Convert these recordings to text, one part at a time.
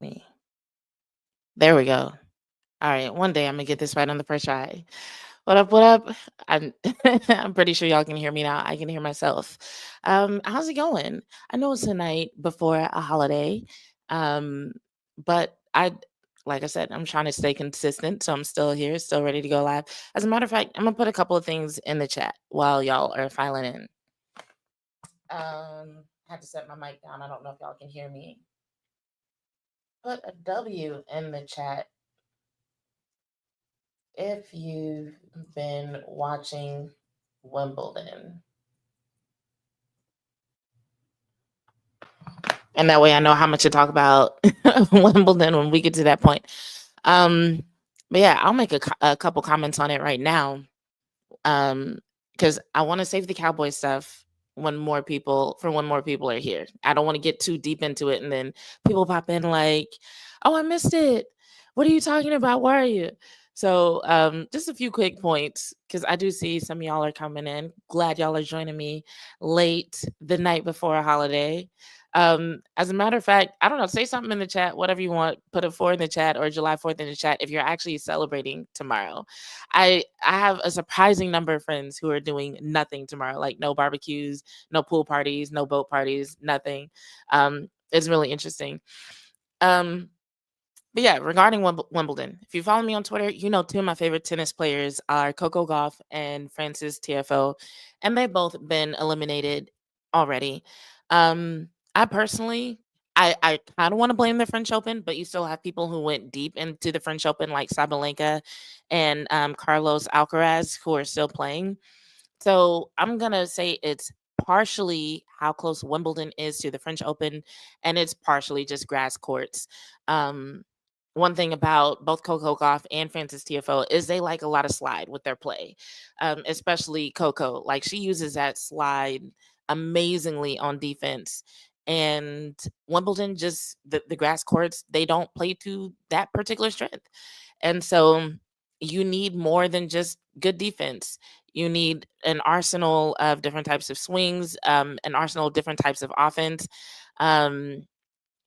me. There we go. All right, one day I'm gonna get this right on the first try. What up? What up? I'm I'm pretty sure y'all can hear me now. I can hear myself. How's it going? I know it's the night before a holiday, um, but like I said, I'm trying to stay consistent, so I'm still here, still ready to go live. As a matter of fact, I'm gonna put a couple of things in the chat while y'all are filing in. Had to set my mic down. I don't know if y'all can hear me. Put a W in the chat if you've been watching Wimbledon. And that way I know how much to talk about Wimbledon when we get to that point. Um, but yeah, I'll make a couple comments on it right now. Because I want to save the Cowboy stuff when more people are here. I don't want to get too deep into it and then people pop in like, "Oh, I missed it. What are you talking about? Where are you?" So, just a few quick points because I do see some of y'all are coming in. Glad y'all are joining me late the night before a holiday. As a matter of fact, I don't know, say something in the chat, whatever you want, put a 4 in the chat or July 4th in the chat if you're actually celebrating tomorrow. I have a surprising number of friends who are doing nothing tomorrow, like no barbecues, no pool parties, no boat parties, nothing. It's really interesting. Um, but yeah, regarding Wimbledon, if you follow me on Twitter, you know two of my favorite tennis players are Coco Gauff and Francis TFO, and they've both been eliminated already. I personally, I kind of want to blame the French Open, but you still have people who went deep into the French Open, like Sabalenka and Carlos Alcaraz, who are still playing. So I'm gonna say it's partially how close Wimbledon is to the French Open, and it's partially just grass courts. Um, One thing about both Coco Gauff and Francis TFO is they like a lot of slide with their play, especially Coco. Like she uses that slide amazingly on defense. And Wimbledon just the grass courts, they don't play to that particular strength. And so you need more than just good defense. You need an arsenal of different types of swings, an arsenal of different types of offense. Um,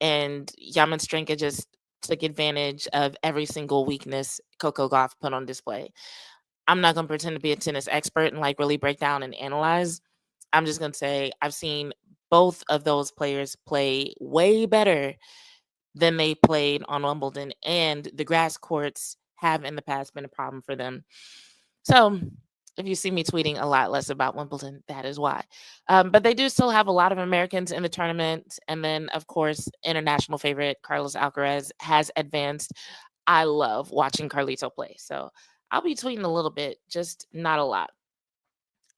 and Yamanstrenka just took advantage of every single weakness Coco Gauff put on display. I'm not going to pretend to be a tennis expert and like really break down and analyze. I'm just going to say I've seen both of those players play way better than they played on Wimbledon, and the grass courts have in the past been a problem for them. So if you see me tweeting a lot less about Wimbledon, that is why. But they do still have a lot of Americans in the tournament. And then, of course, international favorite Carlos Alcaraz has advanced. I love watching Carlito play. So I'll be tweeting a little bit, just not a lot.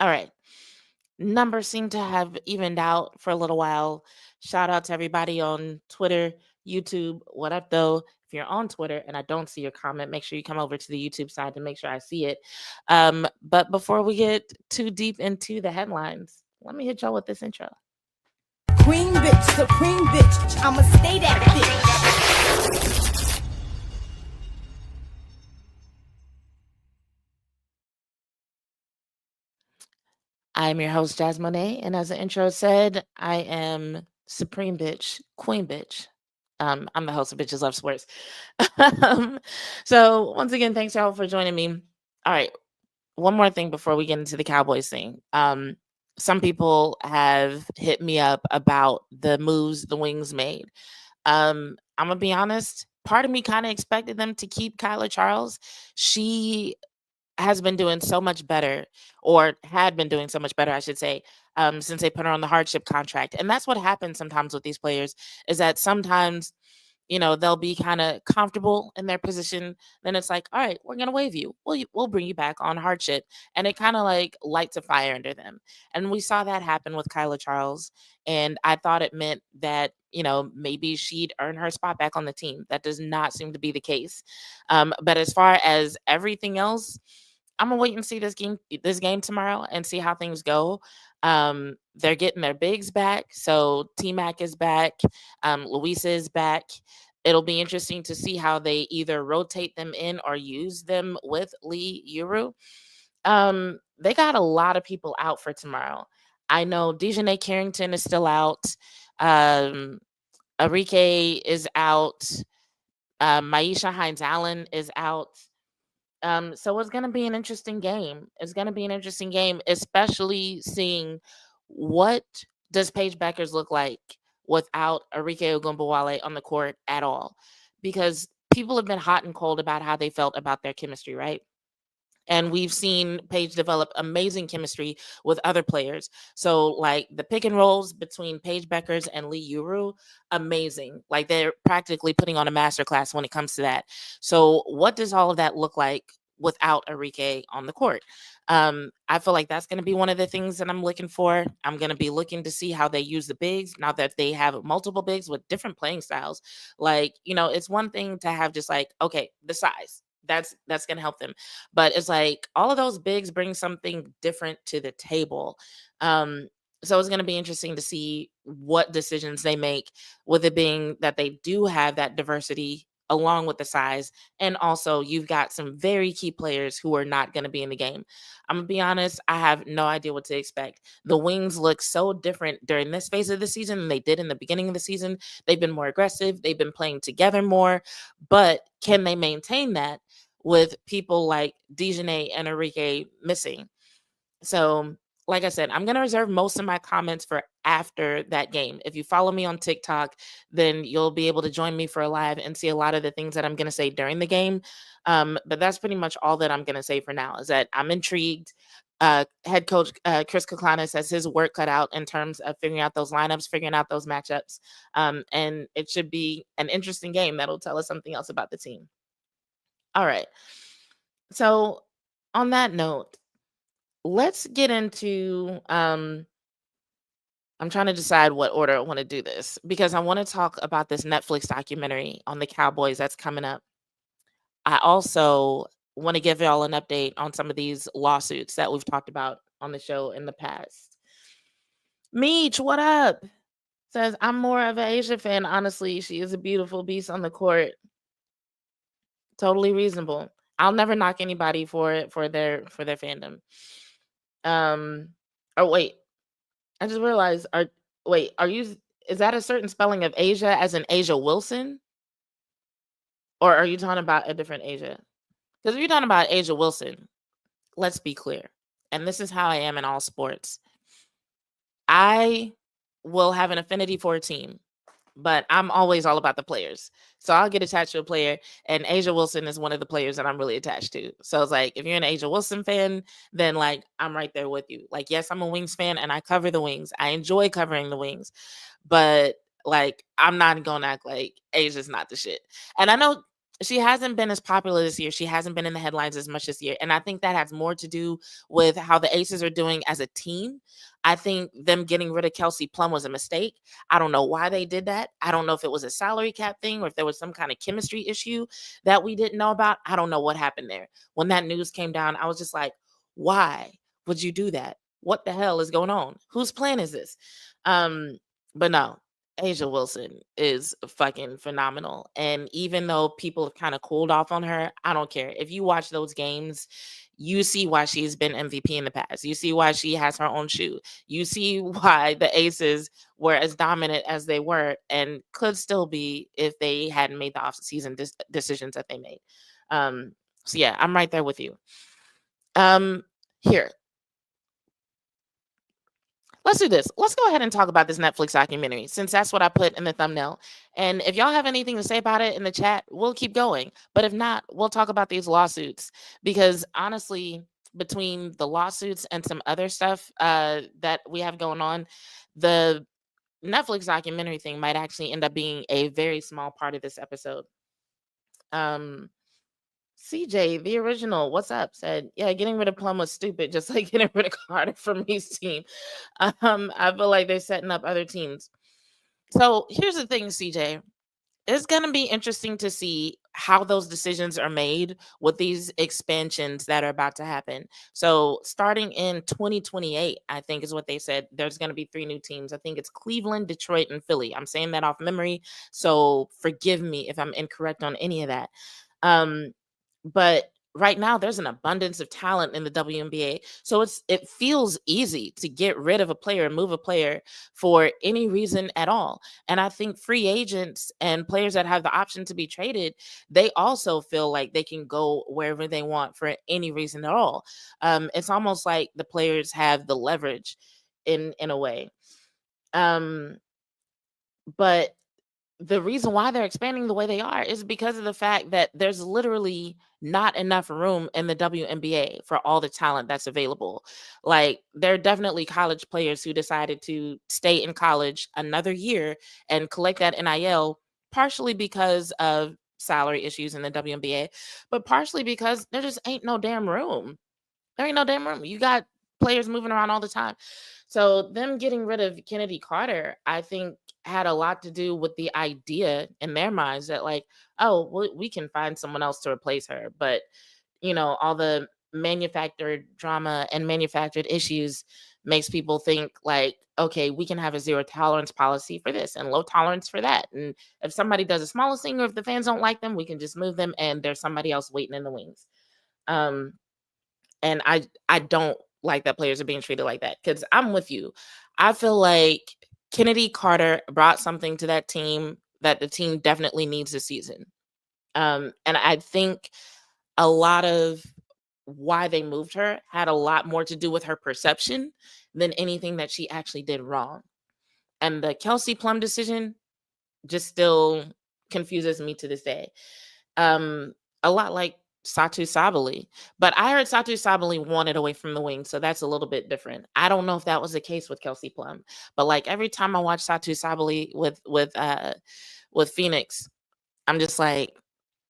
All right. Numbers seem to have evened out for a little while. Shout out to everybody on Twitter, YouTube. What up, though? If you're on Twitter and I don't see your comment, make sure you come over to the YouTube side to make sure I see it. But before we get too deep into the headlines, let me hit y'all with this intro. Queen bitch, supreme bitch, I'ma stay that bitch. I'm your host, Jazz Monet, and as the intro said, I am Supreme Bitch, Queen Bitch. I'm the host of Bitches Love Swears. So once again, thanks y'all for joining me. All right, one more thing before we get into the Cowboys thing. Some people have hit me up about the moves the Wings made. I'm gonna be honest. Part of me kind of expected them to keep Kyla Charles. She has been doing so much better, or had been doing so much better, I should say, since they put her on the hardship contract. And that's what happens sometimes with these players is that sometimes, they'll be kind of comfortable in their position. Then it's like, all right, we're going to waive you. We'll bring you back on hardship. And it kind of like lights a fire under them. And we saw that happen with Kyla Charles. And I thought it meant that, maybe she'd earn her spot back on the team. That does not seem to be the case. But as far as everything else, I'm gonna wait and see this game tomorrow and see how things go. They're getting their bigs back, so T Mac is back, Luisa is back. It'll be interesting to see how they either rotate them in or use them with Lee Yuru. They got a lot of people out for tomorrow. I know Dejanay Carrington is still out. Um, Enrique is out. Maisha Hines Allen is out. So it's going to be an interesting game. It's going to be an interesting game, especially seeing what does Paige Beckers look like without Enrique Ogunbowale on the court at all, because people have been hot and cold about how they felt about their chemistry, right? And we've seen Paige develop amazing chemistry with other players. So, like the pick and rolls between Paige Beckers and Lee Yuru, amazing. Like they're practically putting on a masterclass when it comes to that. So, what does all of that look like without Enrique on the court? I feel like that's going to be one of the things that I'm looking for. I'm going to be looking to see how they use the bigs now that they have multiple bigs with different playing styles. Like, it's one thing to have just like, okay, the size. That's going to help them, but it's like all of those bigs bring something different to the table. Um, so it's going to be interesting to see what decisions they make, with it being that they do have that diversity along with the size. And also, you've got some very key players who are not going to be in the game. I'm going to be honest, I have no idea what to expect. The Wings look so different during this phase of the season than they did in the beginning of the season. They've been more aggressive, they've been playing together more, but can they maintain that with people like Dejanay and Enrique missing? So, like I said, I'm going to reserve most of my comments for after that game. If you follow me on TikTok, then you'll be able to join me for a live and see a lot of the things that I'm going to say during the game. But that's pretty much all that I'm going to say for now, is that I'm intrigued. Head coach Chris Kaklanis has his work cut out in terms of figuring out those lineups, figuring out those matchups. And it should be an interesting game that'll tell us something else about the team. All right. So, on that note, let's get into I'm trying to decide what order I want to do this, because I want to talk about this Netflix documentary on the Cowboys that's coming up. I also want to give y'all an update on some of these lawsuits that we've talked about on the show in the past. Meech, what up? Says, I'm more of an Asia fan. Honestly, she is a beautiful beast on the court. Totally reasonable. I'll never knock anybody for their fandom. Oh wait, I just realized. Are you? Is that a certain spelling of Asia, as in Asia Wilson, or are you talking about a different Asia? Because if you're talking about Asia Wilson, let's be clear. And this is how I am in all sports. I will have an affinity for a team, but I'm always all about the players. So I'll get attached to a player, and Asia Wilson is one of the players that I'm really attached to. So it's like, if you're an Asia Wilson fan, then like I'm right there with you. Like, yes, I'm a Wings fan and I cover the Wings. I enjoy covering the Wings, but like I'm not gonna act like Asia's not the shit. And I know she hasn't been as popular this year. She hasn't been in the headlines as much this year. And I think that has more to do with how the Aces are doing as a team. I think them getting rid of Kelsey Plum was a mistake. I don't know why they did that. I don't know if it was a salary cap thing or if there was some kind of chemistry issue that we didn't know about. I don't know what happened there. When that news came down, I was just like, why would you do that? What the hell is going on? Whose plan is this? But no, Asia Wilson is fucking phenomenal. And even though people have kind of cooled off on her, I don't care. If you watch those games, you see why she's been MVP in the past. You see why she has her own shoe. You see why the Aces were as dominant as they were and could still be if they hadn't made the offseason decisions that they made. So yeah, I'm right there with you. Here, let's do this. Let's go ahead and talk about this Netflix documentary, since that's what I put in the thumbnail. And if y'all have anything to say about it in the chat, we'll keep going. But if not, we'll talk about these lawsuits, because honestly, between the lawsuits and some other stuff that we have going on, the Netflix documentary thing might actually end up being a very small part of this episode. CJ, the original, what's up? Said, yeah, getting rid of Plum was stupid, just like getting rid of Carter from his team. I feel like they're setting up other teams. So here's the thing, CJ. It's going to be interesting to see how those decisions are made with these expansions that are about to happen. So starting in 2028, I think is what they said, there's going to be 3 new teams. I think it's Cleveland, Detroit, and Philly. I'm saying that off memory, so forgive me if I'm incorrect on any of that. But right now there's an abundance of talent in the WNBA. So it feels easy to get rid of a player and move a player for any reason at all. And I think free agents and players that have the option to be traded, they also feel like they can go wherever they want for any reason at all. It's almost like the players have the leverage in a way. Um, but the reason why they're expanding the way they are is because of the fact that there's literally not enough room in the WNBA for all the talent that's available. Like, there are definitely college players who decided to stay in college another year and collect that NIL, partially because of salary issues in the WNBA, but partially because there just ain't no damn room. There ain't no damn room. You got players moving around all the time. So them getting rid of Kennedy Carter, I think, had a lot to do with the idea in their minds that, like, oh, we can find someone else to replace her. But all the manufactured drama and manufactured issues makes people think like, okay, we can have a zero tolerance policy for this and low tolerance for that. And if somebody does the smallest thing, or if the fans don't like them, we can just move them and there's somebody else waiting in the wings. Um, and I don't like that players are being treated like that, because I'm with you. I feel like Kennedy Carter brought something to that team that the team definitely needs this season. And I think a lot of why they moved her had a lot more to do with her perception than anything that she actually did wrong. And the Kelsey Plum decision just still confuses me to this day. Um, a lot like Satu Sabali. But I heard Satu Sabali wanted away from the wing, so that's a little bit different. I don't know if that was the case with Kelsey Plum, but like every time I watch Satu Sabali with Phoenix, I'm just like,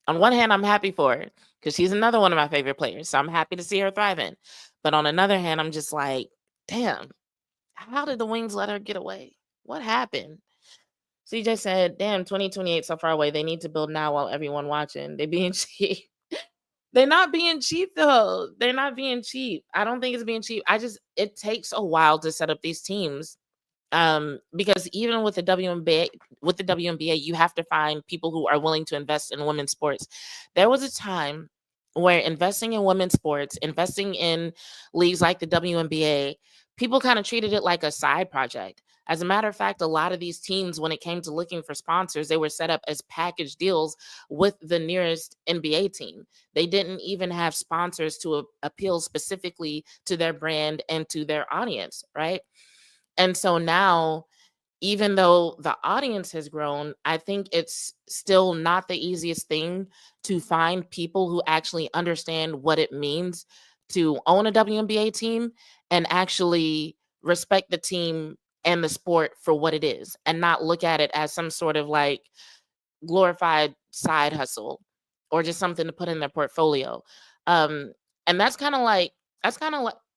on one hand, I'm happy for her because she's another one of my favorite players, so I'm happy to see her thriving. But on another hand, I'm just like, damn, how did the Wings let her get away? What happened? CJ said, damn, 2028 so far away. They need to build now while everyone watching. They being cheap. They're not being cheap though. They're not being cheap. I don't think it's being cheap. It takes a while to set up these teams. Because even with the WNBA, you have to find people who are willing to invest in women's sports. There was a time where investing in women's sports, investing in leagues like the WNBA, people kind of treated it like a side project. As a matter of fact, a lot of these teams, when it came to looking for sponsors, they were set up as package deals with the nearest NBA team. They didn't even have sponsors to appeal specifically to their brand and to their audience, right? And so now, even though the audience has grown, I think it's still not the easiest thing to find people who actually understand what it means to own a WNBA team and actually respect the team and the sport for what it is, and not look at it as some sort of like glorified side hustle or just something to put in their portfolio. Um, and that's kind of like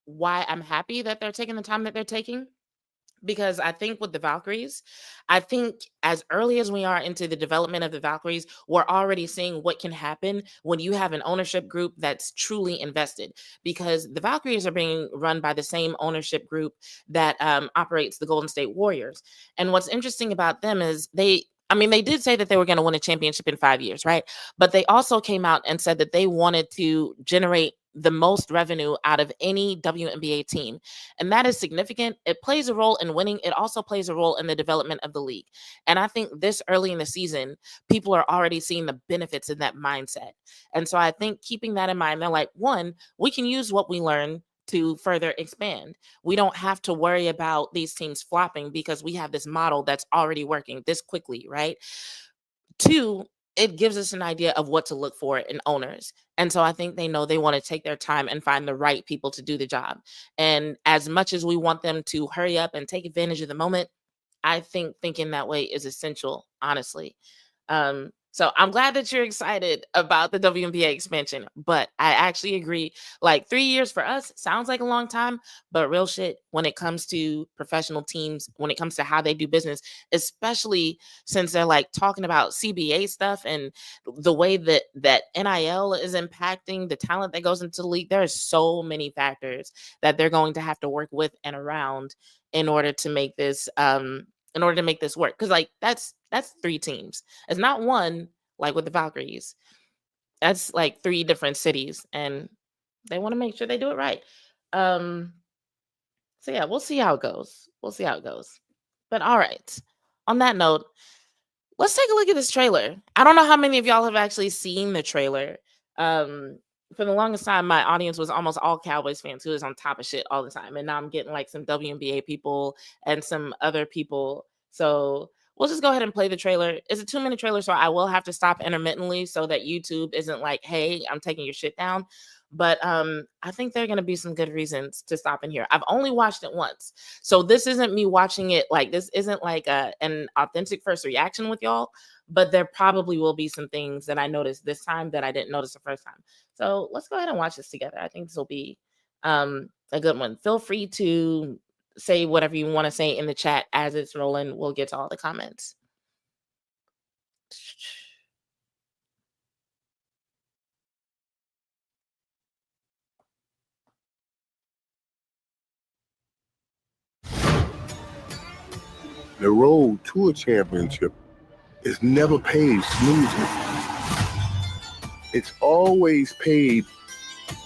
why I'm happy that they're taking the time that they're taking, because I think with the Valkyries, I think as early as we are into the development of the Valkyries, we're already seeing what can happen when you have an ownership group that's truly invested. Because the Valkyries are being run by the same ownership group that operates the Golden State Warriors. And what's interesting about them is they did say that they were going to win a championship in 5 years, right? But they also came out and said that they wanted to generate the most revenue out of any WNBA team. And that is significant. It plays a role in winning. It also plays a role in the development of the league. And I think this early in the season, people are already seeing the benefits in that mindset. And so I think keeping that in mind, they're like, one, we can use what we learn to further expand. We don't have to worry about these teams flopping because we have this model that's already working this quickly, right? Two, it gives us an idea of what to look for in owners. And so I think they know they want to take their time and find the right people to do the job. And as much as we want them to hurry up and take advantage of the moment, I think thinking that way is essential, honestly. So I'm glad that you're excited about the WNBA expansion, but I actually agree. Like 3 years for us sounds like a long time, but real shit, when it comes to professional teams, when it comes to how they do business, especially since they're like talking about CBA stuff and the way that NIL is impacting the talent that goes into the league, there are so many factors that they're going to have to work with and around in order to make this work. Because like that's three teams. It's not one like with the Valkyries. That's like 3 different cities, and they want to make sure they do it right. Um, so yeah, we'll see how it goes. We'll see how it goes. But all right. On that note, let's take a look at this trailer. I don't know how many of y'all have actually seen the trailer. Um, for the longest time, my audience was almost all Cowboys fans who is on top of shit all the time. And now I'm getting like some WNBA people and some other people. So we'll just go ahead and play the trailer. It's a 2-minute trailer, so I will have to stop intermittently so that YouTube isn't like, hey, I'm taking your shit down. But I think there are gonna be some good reasons to stop in here. I've only watched it once. So this isn't me watching it like this isn't like an authentic first reaction with y'all, but there probably will be some things that I noticed this time that I didn't notice the first time. So let's go ahead and watch this together. I think this will be a good one. Feel free to say whatever you want to say in the chat as it's rolling. We'll get to all the comments. The road to a championship is never paved smoothly. It's always paved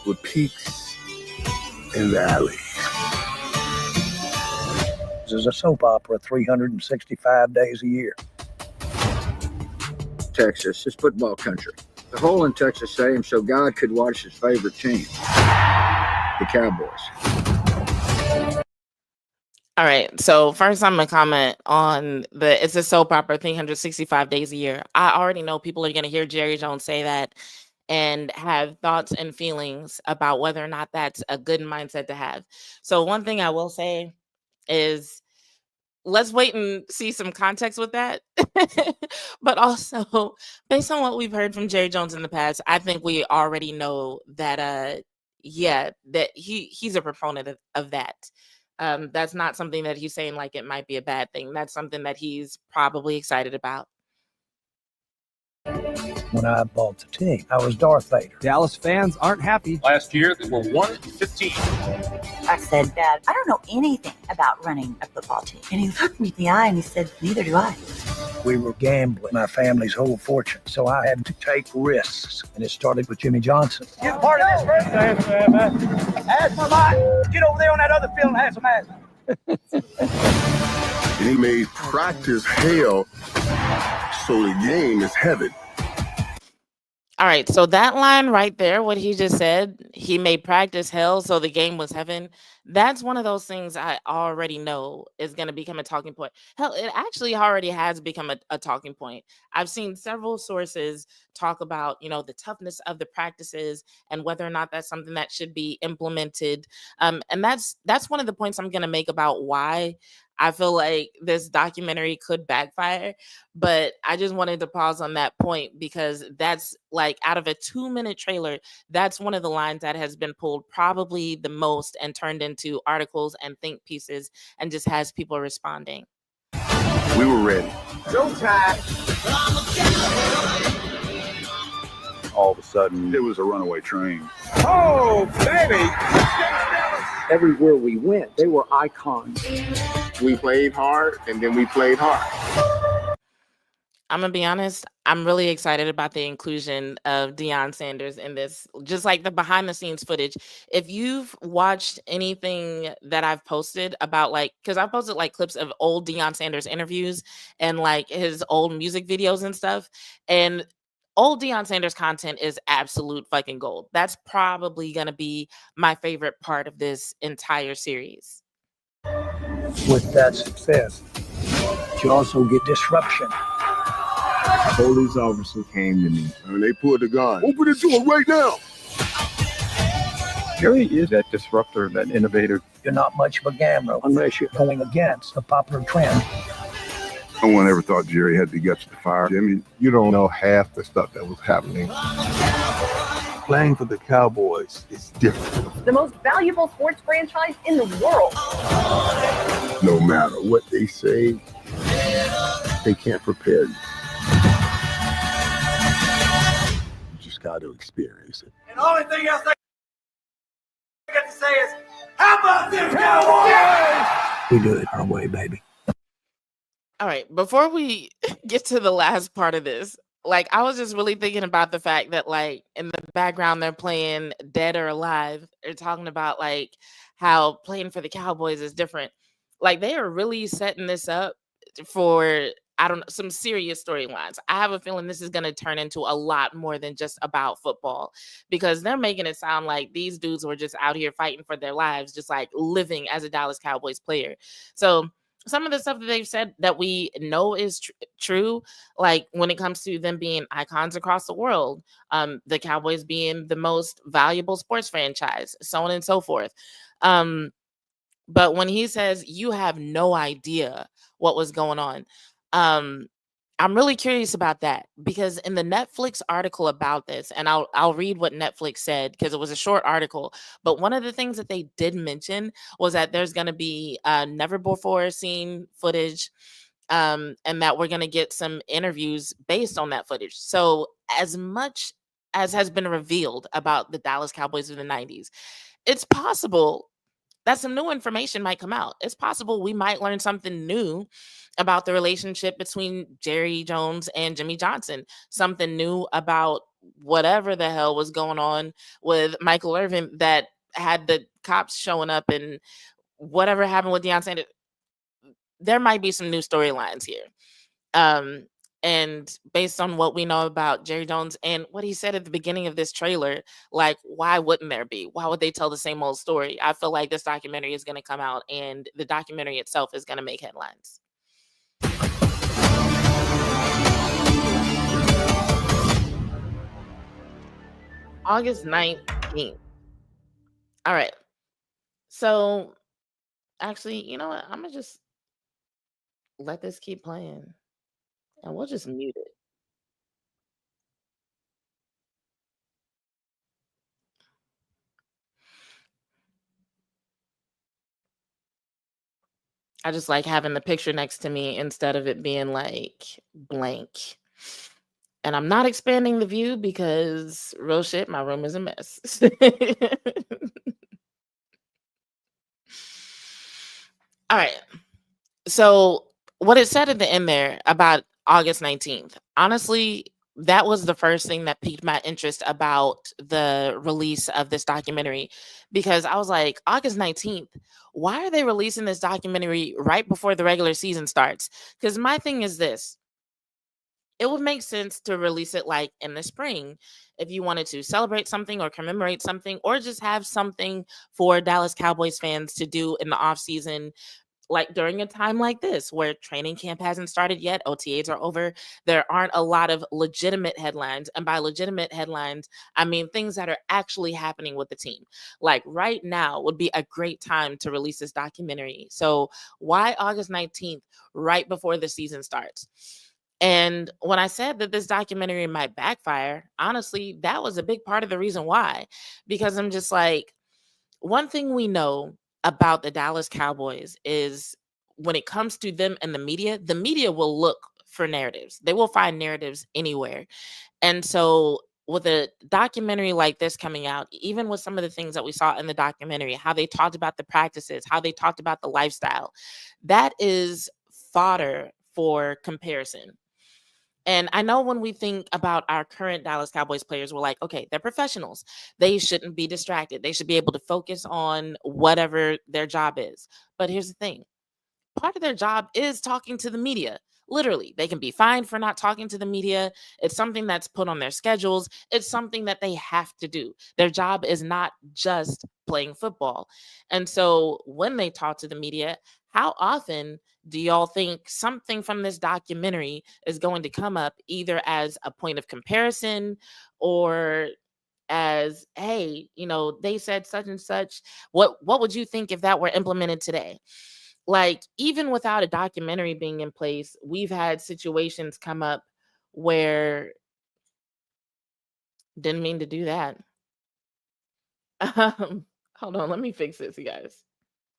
with peaks and valleys. This is a soap opera 365 days a year. Texas is football country. The hole in Texas Stadium so God could watch his favorite team, the Cowboys. All right. So first I'm gonna comment on it's a soap opera 365 days a year. I already know people are gonna hear Jerry Jones say that and have thoughts and feelings about whether or not that's a good mindset to have. So one thing I will say is let's wait and see some context with that. But also, based on what we've heard from Jerry Jones in the past, I think we already know that yeah, that he's a proponent of that. That's not something that he's saying like it might be a bad thing. That's something that he's probably excited about. When I bought the team, I was Darth Vader. Dallas fans aren't happy. Last year, they were 1-15. I said, Dad, I don't know anything about running a football team. And he looked me in the eye and he said, neither do I. We were gambling my family's whole fortune, so I had to take risks. And it started with Jimmy Johnson. Get part of this, first. Asthma, Mike. Get over there on that other field and have some asthma. And he made practice hell so the game is heaven. All right, so that line right there, what he just said, he made practice hell, so the game was heaven. That's one of those things I already know is going to become a talking point. Hell, it actually already has become a talking point. I've seen several sources talk about, the toughness of the practices and whether or not that's something that should be implemented. And that's one of the points I'm going to make about why I feel like this documentary could backfire, but I just wanted to pause on that point because that's like out of a 2-minute trailer, that's one of the lines that has been pulled probably the most and turned into articles and think pieces and just has people responding. We were ready. Showtime. All of a sudden, it was a runaway train. Oh, baby. Everywhere we went, they were icons. We played hard, and then we played hard. I'm gonna be honest, I'm really excited about the inclusion of Deion Sanders in this, just like the behind the scenes footage. If you've watched anything that I've posted about because I posted clips of old Deion Sanders interviews and his old music videos and stuff, and old Deion Sanders content is absolute fucking gold. That's probably gonna be my favorite part of this entire series. With that success, you also get disruption. Police officer came to me, and they pulled the gun. Open the door right now. Jerry is that disruptor, that innovator. You're not much of a gambler unless you're going against a popular trend. No one ever thought Jerry had the guts to fire Jimmy. You don't know half the stuff that was happening. Playing for the Cowboys is different. The most valuable sports franchise in the world. No matter what they say, they can't prepare you. You just got to experience it. And the only thing else I got to say is, how about them Cowboys? We do it our way, baby. All right, before we get to the last part of this, Like, I was just really thinking about the fact that, like, in the background, they're playing Dead or Alive. They're talking about, like, how playing for the Cowboys is different. Like, they are really setting this up for, I don't know, some serious storylines. I have a feeling this is going to turn into a lot more than just about football, because they're making it sound like these dudes were just out here fighting for their lives, just like living as a Dallas Cowboys player. So, some of the stuff that they've said that we know is true, like when it comes to them being icons across the world, the Cowboys being the most valuable sports franchise, so on and so forth. Um, but when he says you have no idea what was going on, um, I'm really curious about that, because in the Netflix article about this, and I'll read what Netflix said because it was a short article. But one of the things that they did mention was that there's going to be never before seen footage, and that we're going to get some interviews based on that footage. So as much as has been revealed about the Dallas Cowboys of the 90s, it's possible that some new information might come out. It's possible we might learn something new about the relationship between Jerry Jones and Jimmy Johnson, something new about whatever the hell was going on with Michael Irvin that had the cops showing up, and whatever happened with Deion Sanders. There might be some new storylines here. Um, and based on what we know about Jerry Jones and what he said at the beginning of this trailer, like, why wouldn't there be? Why would they tell the same old story? I feel like this documentary is going to come out, and the documentary itself is going to make headlines. August 19th. All right. So, actually, you know what? I'm going to just let this keep playing, and we'll just mute it. I just like having the picture next to me instead of it being like blank. And I'm not expanding the view because real shit, my room is a mess. All right. So what it said at the end there about August 19th, honestly, that was the first thing that piqued my interest about the release of this documentary, because I was like, August 19th, why are they releasing this documentary right before the regular season starts? Because my thing is this: it would make sense to release it like in the spring if you wanted to celebrate something or commemorate something, or just have something for Dallas Cowboys fans to do in the off season, like during a time like this where training camp hasn't started yet, OTAs are over, there aren't a lot of legitimate headlines. And by legitimate headlines, I mean things that are actually happening with the team. Like right now would be a great time to release this documentary. So why August 19th, right before the season starts? And when I said that this documentary might backfire, honestly, that was a big part of the reason why. Because I'm just like, one thing we know about the Dallas Cowboys is when it comes to them and the media will look for narratives. They will find narratives anywhere. And so with a documentary like this coming out, even with some of the things that we saw in the documentary, how they talked about the practices, how they talked about the lifestyle, that is fodder for comparison. And I know when we think about our current Dallas Cowboys players, we're like, okay, they're professionals. They shouldn't be distracted. They should be able to focus on whatever their job is. But here's the thing: part of their job is talking to the media. Literally, they can be fined for not talking to the media. It's something that's put on their schedules. It's something that they have to do. Their job is not just playing football. And so when they talk to the media, how often do y'all think something from this documentary is going to come up, either as a point of comparison or as, hey, they said such and such. What would you think if that were implemented today? Like, even without a documentary being in place, we've had situations come up where, didn't mean to do that. Hold on, let me fix this, you guys.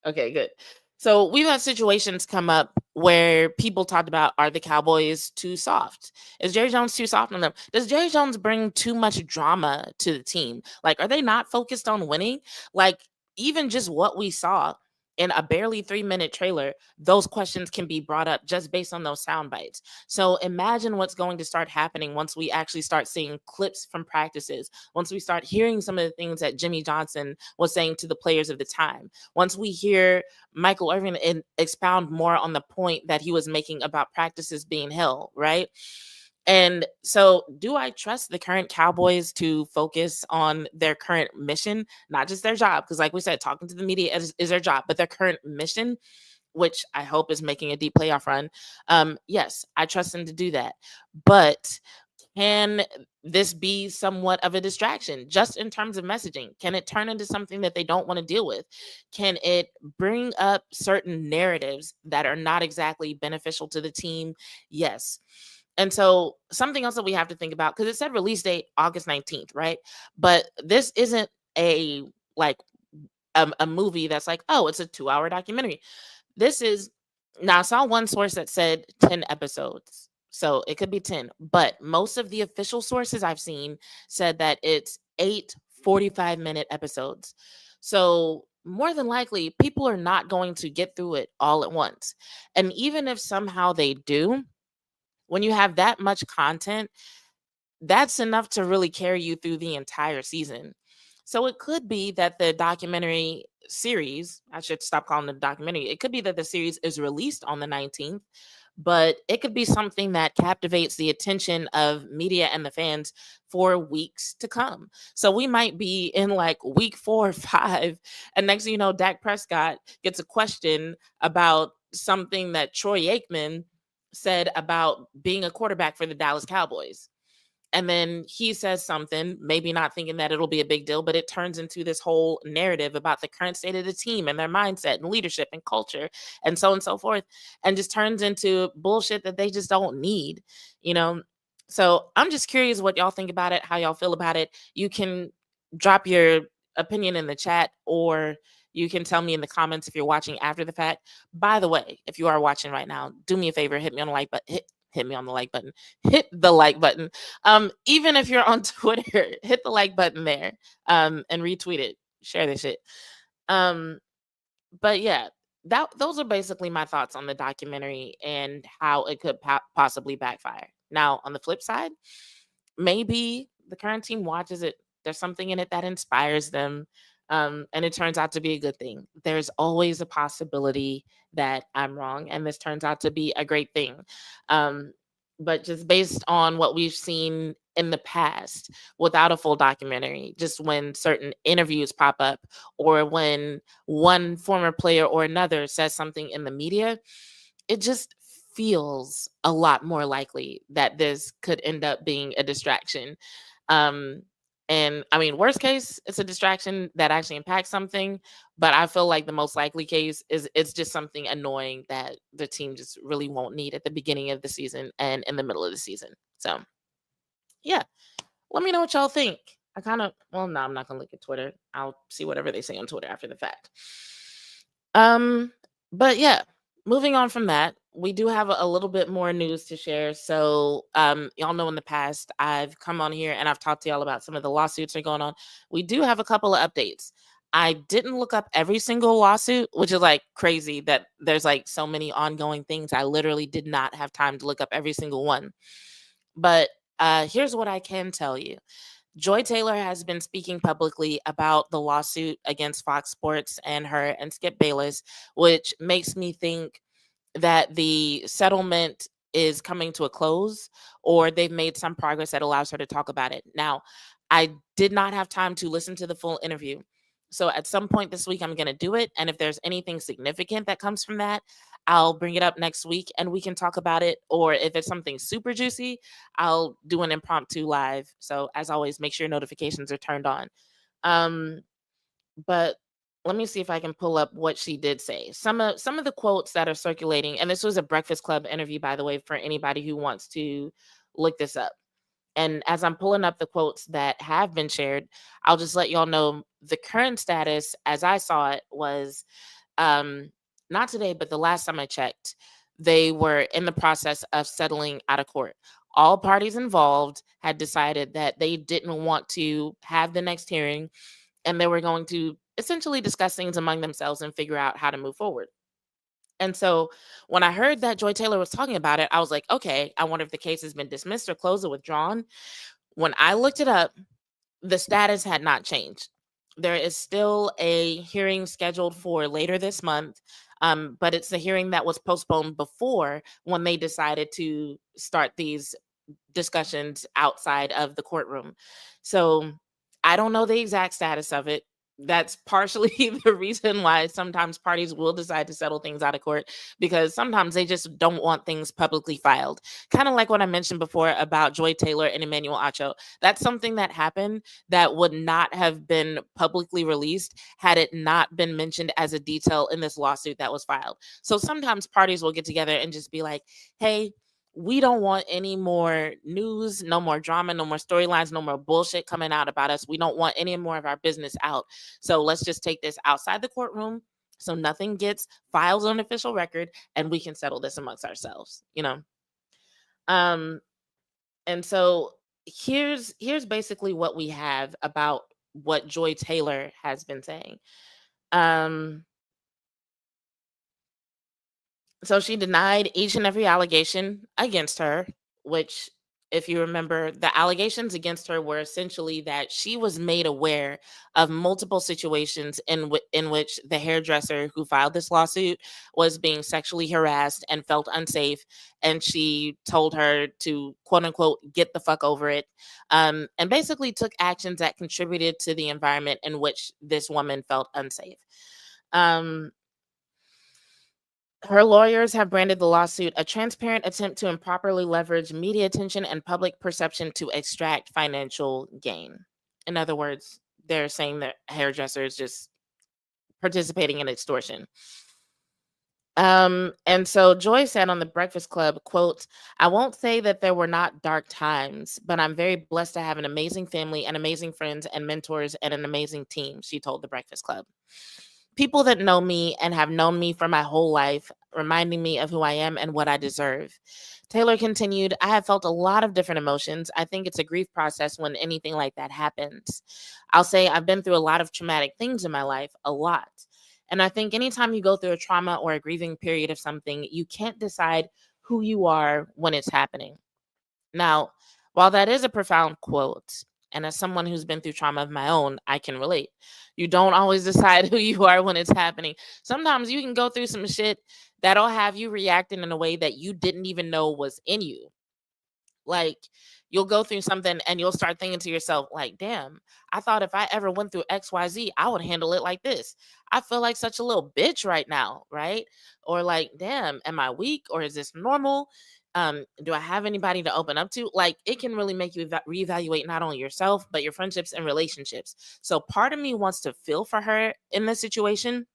Okay, good. So we've had situations come up where people talked about, are the Cowboys too soft? Is Jerry Jones too soft on them? Does Jerry Jones bring too much drama to the team? Like, are they not focused on winning? Like, even just what we saw in a barely 3-minute trailer, those questions can be brought up just based on those sound bites. So imagine what's going to start happening once we actually start seeing clips from practices, once we start hearing some of the things that Jimmy Johnson was saying to the players of the time, once we hear Michael Irvin expound more on the point that he was making about practices being hell, right? And so, do I trust the current Cowboys to focus on their current mission, not just their job? Because, like we said, talking to the media is their job, but their current mission, which I hope is making a deep playoff run. Yes, I trust them to do that. But can this be somewhat of a distraction just in terms of messaging? Can it turn into something that they don't want to deal with? Can it bring up certain narratives that are not exactly beneficial to the team? Yes. And so something else that we have to think about, because it said release date August 19th, right? But this isn't a like a movie that's like, oh, it's a 2-hour documentary. This is, now I saw one source that said 10 episodes. So it could be 10, but most of the official sources I've seen said that it's 8 45-minute episodes. So more than likely, people are not going to get through it all at once. And even if somehow they do, when you have that much content, that's enough to really carry you through the entire season. So it could be that the documentary series, I should stop calling it a documentary. It could be that the series is released on the 19th, but it could be something that captivates the attention of media and the fans for weeks to come. So we might be in like week 4 or 5, and next thing you know, Dak Prescott gets a question about something that Troy Aikman said about being a quarterback for the Dallas Cowboys. And then he says something, maybe not thinking that it'll be a big deal, but it turns into this whole narrative about the current state of the team and their mindset and leadership and culture and so on and so forth, and just turns into bullshit that they just don't need, you know? So I'm just curious what y'all think about it, how y'all feel about it. You can drop your opinion in the chat, or you can tell me in the comments if you're watching after the fact. By the way, if you are watching right now, do me a favor, hit me on the like button. Hit me on the like button. Hit the like button. Even if you're on Twitter, hit the like button there. And retweet it. Share this shit. But yeah, those are basically my thoughts on the documentary and how it could possibly backfire. Now, on the flip side, maybe the current team watches it. There's something in it that inspires them. And it turns out to be a good thing. There's always a possibility that I'm wrong, and this turns out to be a great thing. But just based on what we've seen in the past without a full documentary, just when certain interviews pop up or when one former player or another says something in the media, it just feels a lot more likely that this could end up being a distraction. And I mean, worst case, it's a distraction that actually impacts something. But I feel like the most likely case is it's just something annoying that the team just really won't need at the beginning of the season and in the middle of the season. So yeah, let me know what y'all think. I kind of, well, no, I'm not gonna look at Twitter. I'll see whatever they say on Twitter after the fact. But yeah, moving on from that, we do have a little bit more news to share. So, y'all know in the past I've come on here and I've talked to y'all about some of the lawsuits that are going on. We do have a couple of updates. I didn't look up every single lawsuit, which is like crazy that there's like so many ongoing things. I literally did not have time to look up every single one. But here's what I can tell you. Joy Taylor has been speaking publicly about the lawsuit against Fox Sports and her and Skip Bayless, which makes me think that the settlement is coming to a close, or they've made some progress that allows her to talk about it. Now, I did not have time to listen to the full interview. So at some point this week, I'm going to do it. And if there's anything significant that comes from that, I'll bring it up next week and we can talk about it. Or if it's something super juicy, I'll do an impromptu live. So as always, make sure your notifications are turned on. But let me see if I can pull up what she did say. Some of the quotes that are circulating, and this was a Breakfast Club interview, by the way, for anybody who wants to look this up. And as I'm pulling up the quotes that have been shared, I'll just let y'all know the current status as I saw it was not today, but the last time I checked, they were in the process of settling out of court. All parties involved had decided that they didn't want to have the next hearing, and they were going to essentially discuss things among themselves and figure out how to move forward. And so when I heard that Joy Taylor was talking about it, I was like, okay, I wonder if the case has been dismissed or closed or withdrawn. When I looked it up, the status had not changed. There is still a hearing scheduled for later this month, but it's the hearing that was postponed before when they decided to start these discussions outside of the courtroom. So I don't know the exact status of it. That's partially the reason why sometimes parties will decide to settle things out of court, because sometimes they just don't want things publicly filed. Kind of like what I mentioned before about Joy Taylor and Emmanuel Acho. That's something that happened that would not have been publicly released had it not been mentioned as a detail in this lawsuit that was filed. So sometimes parties will get together and just be like, hey, we don't want any more news, no more drama, no more storylines, no more bullshit coming out about us. We don't want any more of our business out. So let's just take this outside the courtroom so nothing gets filed on official record and we can settle this amongst ourselves, you know? Um, and so here's basically what we have about what Joy Taylor has been saying. Um, So she denied each and every allegation against her, which, if you remember, the allegations against her were essentially that she was made aware of multiple situations in which the hairdresser who filed this lawsuit was being sexually harassed and felt unsafe. And she told her to, quote unquote, get the fuck over it. And basically took actions that contributed to the environment in which this woman felt unsafe. Um, Her lawyers have branded the lawsuit a transparent attempt to improperly leverage media attention and public perception to extract financial gain. In other words, they're saying that hairdresser is just participating in extortion. And so Joy said on the Breakfast Club, quote, I won't say that there were not dark times, but I'm very blessed to have an amazing family and amazing friends and mentors and an amazing team, she told the Breakfast Club. People that know me and have known me for my whole life, reminding me of who I am and what I deserve. Taylor continued, I have felt a lot of different emotions. I think it's a grief process when anything like that happens. I'll say I've been through a lot of traumatic things in my life, a lot. And I think anytime you go through a trauma or a grieving period of something, you can't decide who you are when it's happening. Now, while that is a profound quote, and as someone who's been through trauma of my own, I can relate. You don't always decide who you are when it's happening. Sometimes you can go through some shit that'll have you reacting in a way that you didn't even know was in you. Like, you'll go through something and you'll start thinking to yourself, like, damn, I thought if I ever went through XYZ, I would handle it like this. I feel like such a little bitch right now, right? Or like, damn, am I weak or is this normal? Do I have anybody to open up to? Like, it can really make you reevaluate not only yourself, but your friendships and relationships. So part of me wants to feel for her in this situation.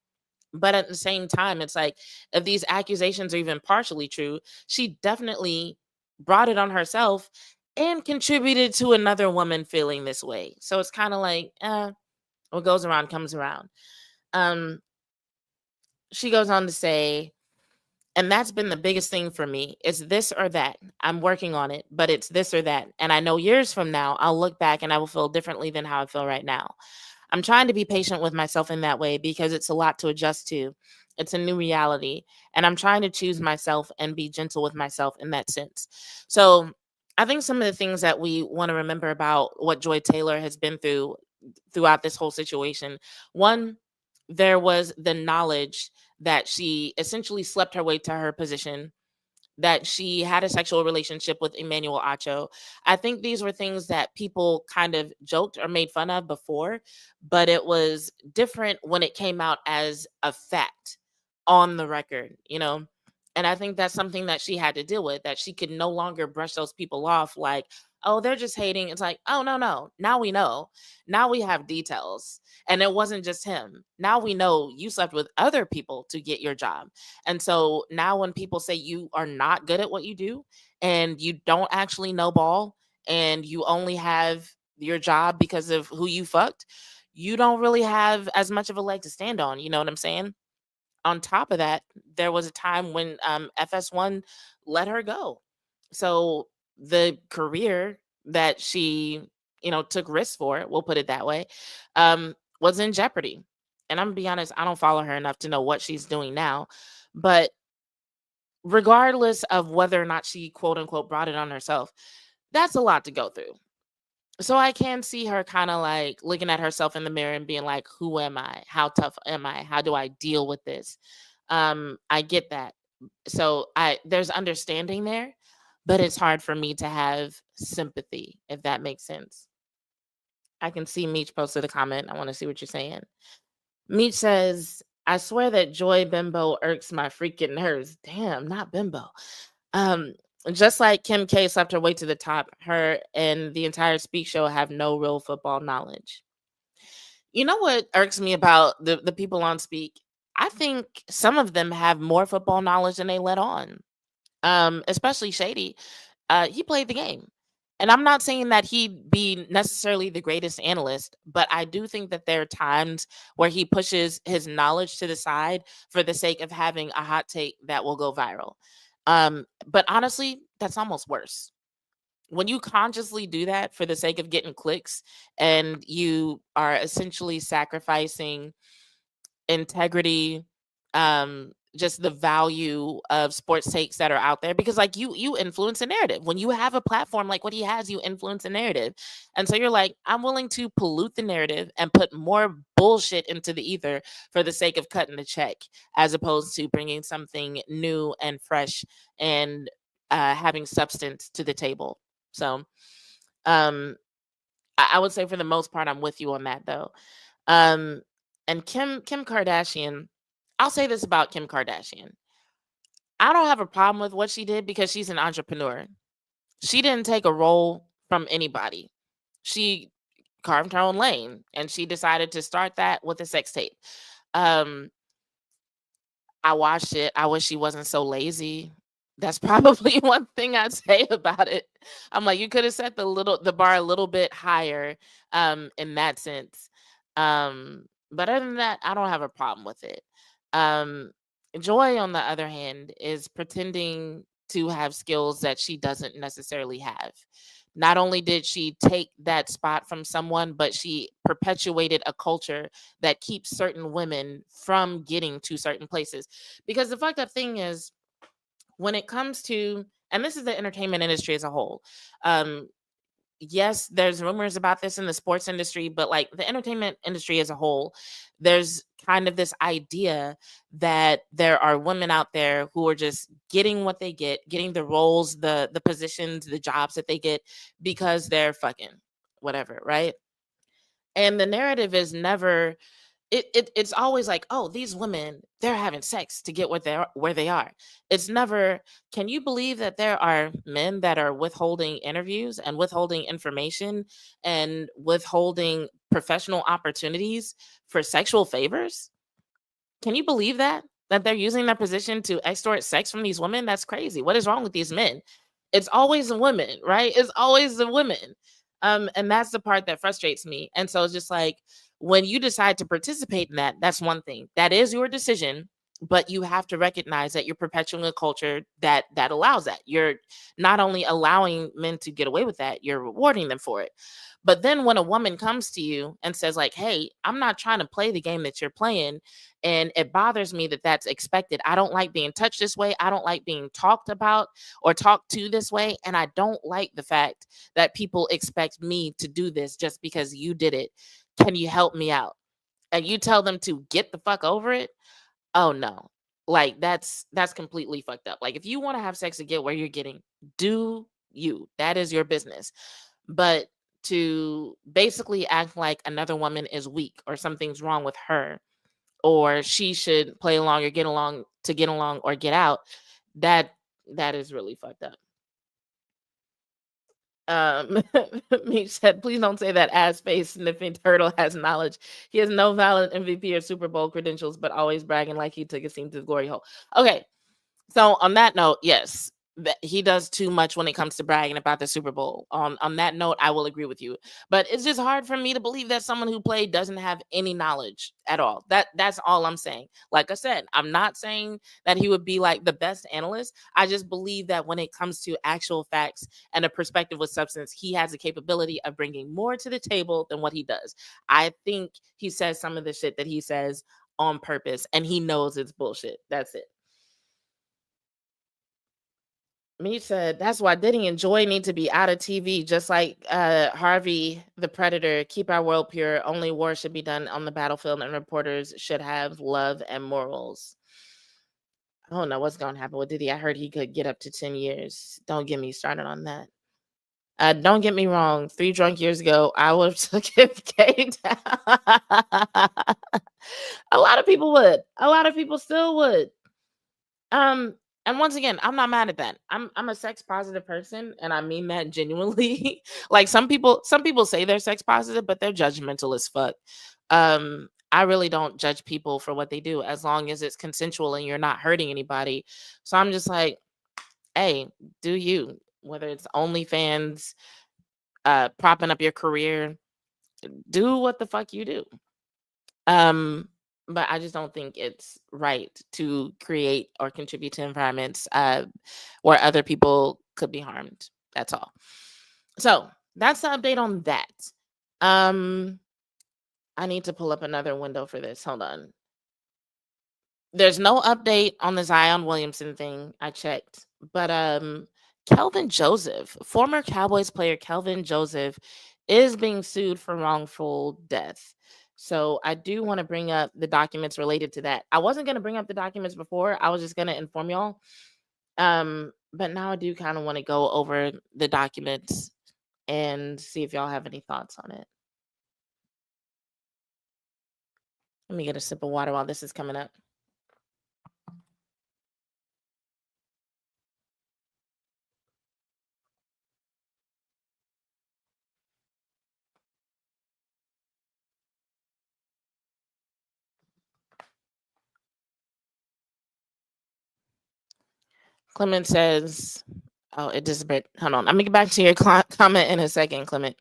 But at the same time, it's like, if these accusations are even partially true, she definitely brought it on herself and contributed to another woman feeling this way. So it's kind of like, what goes around comes around. Um, she goes on to say, and that's been the biggest thing for me. It's this or that. I'm working on it, but it's this or that. And I know years from now, I'll look back and I will feel differently than how I feel right now. I'm trying to be patient with myself in that way because it's a lot to adjust to. It's a new reality. And I'm trying to choose myself and be gentle with myself in that sense. So I think some of the things that we want to remember about what Joy Taylor has been through throughout this whole situation. One, there was the knowledge that she essentially slept her way to her position, that she had a sexual relationship with Emmanuel Acho. I think these were things that people kind of joked or made fun of before, but it was different when it came out as a fact on the record, you know? And I think that's something that she had to deal with, that she could no longer brush those people off like, oh, they're just hating. It's like, oh, no, no. Now we know. Now we have details. And it wasn't just him. Now we know you slept with other people to get your job. And so now when people say you are not good at what you do and you don't actually know ball and you only have your job because of who you fucked, you don't really have as much of a leg to stand on. You know what I'm saying? On top of that, there was a time when FS1 let her go. So the career that she, took risks for, we'll put it that way, was in jeopardy. and I'm gonna be honest, I don't follow her enough to know what she's doing now. But regardless of whether or not she quote unquote brought it on herself, that's a lot to go through. So I can see her kind of like looking at herself in the mirror and being like, who am I? How tough am I? How do I deal with this? I get that. So I there's understanding there, but it's hard for me to have sympathy, if that makes sense. I can see Meech posted a comment. I want to see what you're saying. Meech says, I swear that Joy Bimbo irks my freaking nerves. Damn, not Bimbo. Um, just like Kim K slept her way to the top, her and the entire Speak Show have no real football knowledge. You know what irks me about the people on Speak? I think some of them have more football knowledge than they let on. Especially Shady. He played the game. And I'm not saying that he'd be necessarily the greatest analyst, but I do think that there are times where he pushes his knowledge to the side for the sake of having a hot take that will go viral. But honestly, that's almost worse. When you consciously do that for the sake of getting clicks and you are essentially sacrificing integrity, just the value of sports takes that are out there, because like you influence a narrative. When you have a platform like what he has, you influence a narrative. And so you're like, I'm willing to pollute the narrative and put more bullshit into the ether for the sake of cutting the check, as opposed to bringing something new and fresh and having substance to the table. So um I would say for the most part I'm with you on that though. um and Kim Kardashian, I'll say this about Kim Kardashian. I don't have a problem with what she did because she's an entrepreneur. She didn't take a role from anybody. She carved her own lane and she decided to start that with a sex tape. Um, I watched it. I wish she wasn't so lazy. That's probably one thing I'd say about it. I'm like, you could have set the bar a little bit higher, in that sense. But other than that, I don't have a problem with it. Um, Joy, on the other hand, is pretending to have skills that she doesn't necessarily have. Not only did she take that spot from someone, but she perpetuated a culture that keeps certain women from getting to certain places. Because the fucked up thing is, when it comes to, and this is the entertainment industry as a whole, um, yes, there's rumors about this in the sports industry, but like the entertainment industry as a whole, there's kind of this idea that there are women out there who are just getting what they get, getting the roles, the positions, the jobs that they get because they're fucking whatever, right? And the narrative is never, it's always like, oh, these women, they're having sex to get what they're where they are. It's never, can you believe that there are men that are withholding interviews and withholding information and withholding professional opportunities for sexual favors? Can you believe that they're using their position to extort sex from these women? That's crazy. What is wrong with these men? It's always the women, right? It's always the women. And that's the part that frustrates me. And so it's just like, when you decide to participate in that, that's one thing. That is your decision, but you have to recognize that you're perpetuating a culture that allows that. You're not only allowing men to get away with that, you're rewarding them for it. But then when a woman comes to you and says like, hey, I'm not trying to play the game that you're playing, and it bothers me that that's expected. I don't like being touched this way. I don't like being talked about or talked to this way. And I don't like the fact that people expect me to do this just because you did it. Can you help me out? And you tell them to get the fuck over it. Oh no. Like that's completely fucked up. Like if you want to have sex to get where you're getting, do you. That is your business. But to basically act like another woman is weak or something's wrong with her, or she should play along or get along to get along or get out, that that is really fucked up. Meech said, please don't say that ass face sniffing turtle has knowledge. He has no valid MVP or Super Bowl credentials, but always bragging like he took his team to the glory hole. Okay, so on that note, yes, he does too much when it comes to bragging about the Super Bowl. On that note, I will agree with you. But it's just hard for me to believe that someone who played doesn't have any knowledge at all. That's all I'm saying. Like I said, I'm not saying that he would be like the best analyst. I just believe that when it comes to actual facts and a perspective with substance, he has the capability of bringing more to the table than what he does. I think he says some of the shit that he says on purpose, and he knows it's bullshit. That's it. Me said, that's why Diddy and Joy need to be out of TV, just like Harvey the Predator. Keep our world pure. Only war should be done on the battlefield, and reporters should have love and morals. I don't know what's going to happen with Diddy. I heard he could get up to 10 years. Don't get me started on that. Don't get me wrong. 3 drunk years ago, I would have took him down. A lot of people would. A lot of people still would. And once again, I'm not mad at that. I'm a sex positive person, and I mean that genuinely. Like some people say they're sex positive, but they're judgmental as fuck. I really don't judge people for what they do as long as it's consensual and you're not hurting anybody. So I'm just like, hey, do you, whether it's OnlyFans, propping up your career, do what the fuck you do. But I just don't think it's right to create or contribute to environments where other people could be harmed. That's all. So that's the update on that. I need to pull up another window for this. Hold on. There's no update on the Zion Williamson thing. I checked. But Kelvin Joseph, former Cowboys player Kelvin Joseph, is being sued for wrongful death. So I do want to bring up the documents related to that. I wasn't going to bring up the documents before. I was just going to inform y'all. But now I do kind of want to go over the documents and see if y'all have any thoughts on it. Let me get a sip of water while this is coming up. Clement says, oh, it disappeared. Hold on. I'm going to get back to your comment in a second, Clement.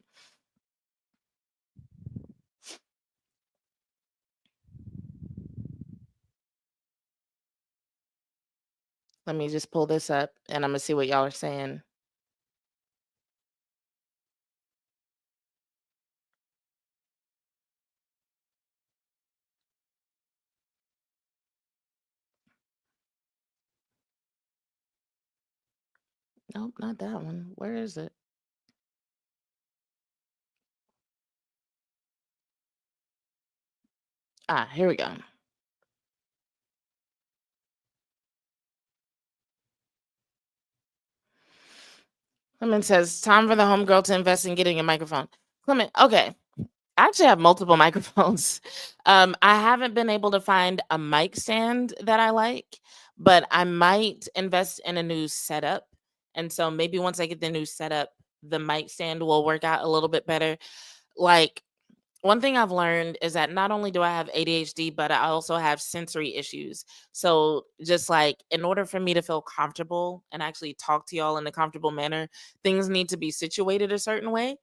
Let me just pull this up and I'm going to see what y'all are saying. Nope, not that one. Where is it? Here we go. Clement says, time for the homegirl to invest in getting a microphone. Clement, okay. I actually have multiple microphones. I haven't been able to find a mic stand that I like, but I might invest in a new setup. And so maybe once I get the new setup, the mic stand will work out a little bit better. Like, one thing I've learned is that not only do I have ADHD, but I also have sensory issues. So just like in order for me to feel comfortable and actually talk to y'all in a comfortable manner, things need to be situated a certain way.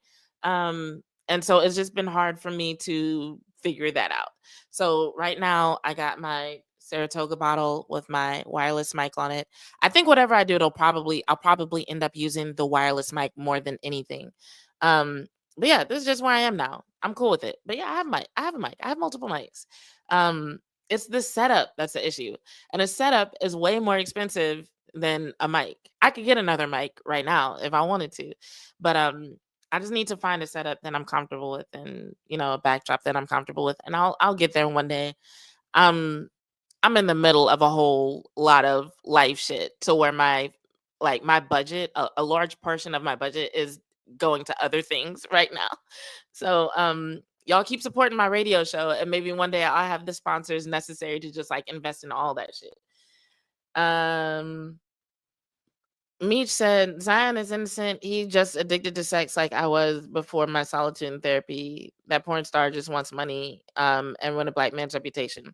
And so it's just been hard for me to figure that out. So right now I got my Saratoga bottle with my wireless mic on it. I think whatever I do, I'll probably end up using the wireless mic more than anything. But yeah, this is just where I am now. I'm cool with it. But yeah, I have a mic. I have multiple mics. It's the setup that's the issue. And a setup is way more expensive than a mic. I could get another mic right now if I wanted to. But I just need to find a setup that I'm comfortable with and, a backdrop that I'm comfortable with. And I'll get there one day. I'm in the middle of a whole lot of life shit to where my budget, a large portion of my budget is going to other things right now. So y'all keep supporting my radio show and maybe one day I'll have the sponsors necessary to just like invest in all that shit. Meech said Zion is innocent. He just addicted to sex like I was before my solitude in therapy. That porn star just wants money and ruin a black man's reputation.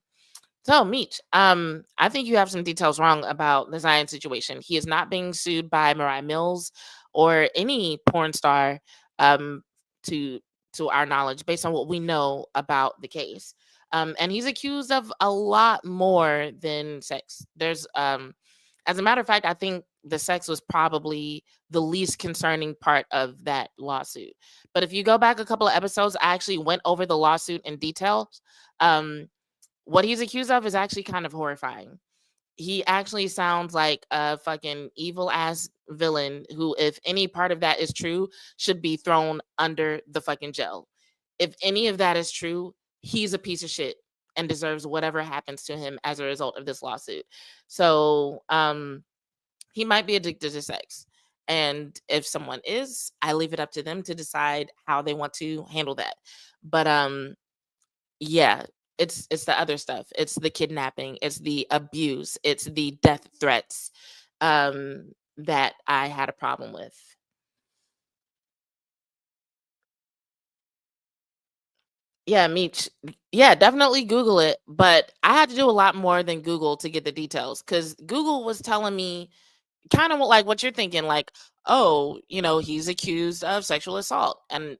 So, Meech, I think you have some details wrong about the Zion situation. He is not being sued by Mariah Mills or any porn star, um, to our knowledge, based on what we know about the case. And he's accused of a lot more than sex. As a matter of fact, I think the sex was probably the least concerning part of that lawsuit. But if you go back a couple of episodes, I actually went over the lawsuit in detail. Um, what he's accused of is actually kind of horrifying. He actually sounds like a fucking evil ass villain who, if any part of that is true, should be thrown under the fucking jail. If any of that is true, he's a piece of shit and deserves whatever happens to him as a result of this lawsuit. So, he might be addicted to sex. And if someone is, I leave it up to them to decide how they want to handle that. But yeah, it's the other stuff. It's the kidnapping, it's the abuse, it's the death threats, that I had a problem with. Yeah, Meech. Yeah, definitely Google it. But I had to do a lot more than Google to get the details, because Google was telling me kind of like what you're thinking, like, oh, he's accused of sexual assault, and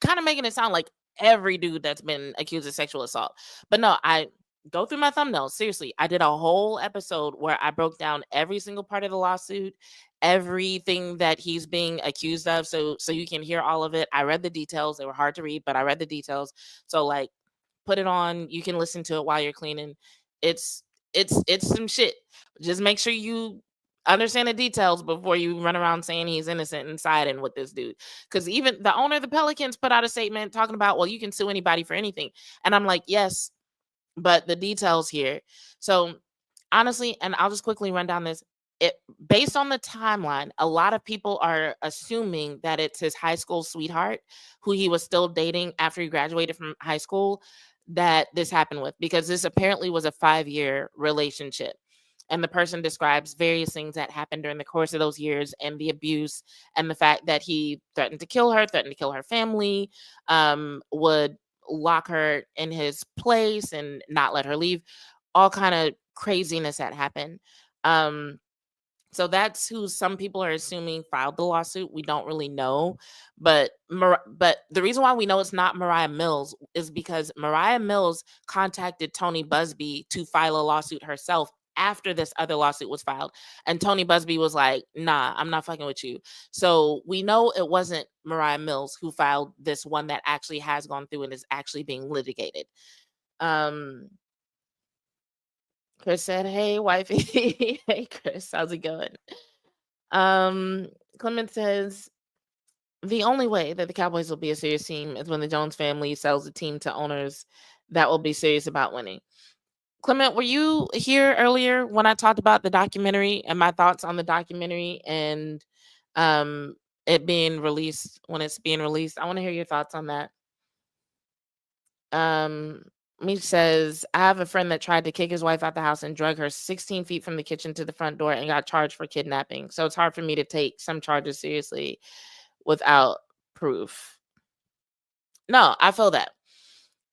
kind of making it sound like every dude that's been accused of sexual assault. But no, I go through my thumbnails. Seriously, I did a whole episode where I broke down every single part of the lawsuit, everything that he's being accused of, so you can hear all of it. I read the details. They were hard to read, but I read the details. So, like, put it on. You can listen to it while you're cleaning. It's some shit. Just make sure you understand the details before you run around saying he's innocent and siding with this dude. Because even the owner of the Pelicans put out a statement talking about, well, you can sue anybody for anything. And I'm like, yes, but the details here. So, honestly, and I'll just quickly run down this. It Based on the timeline, a lot of people are assuming that it's his high school sweetheart who he was still dating after he graduated from high school that this happened with, because this apparently was a 5-year relationship. And the person describes various things that happened during the course of those years, and the abuse, and the fact that he threatened to kill her, threatened to kill her family, would lock her in his place and not let her leave. All kind of craziness that happened. Um, so that's who some people are assuming filed the lawsuit. We don't really know, but but the reason why we know it's not Mariah Mills is because Mariah Mills contacted Tony Busby to file a lawsuit herself after this other lawsuit was filed, and Tony Busby was like, "Nah, I'm not fucking with you." So we know it wasn't Mariah Mills who filed this one that actually has gone through and is actually being litigated. Um, Chris said, "Hey, wifey." Hey, Chris, how's it going? Um, Clement says the only way that the Cowboys will be a serious team is when the Jones family sells the team to owners that will be serious about winning. Clement, were you here earlier when I talked about the documentary and my thoughts on the documentary and um it being released when it's being released? I want to hear your thoughts on that. Um, Meech says, I have a friend that tried to kick his wife out the house and drug her 16 feet from the kitchen to the front door and got charged for kidnapping. So it's hard for me to take some charges seriously without proof. No, I feel that.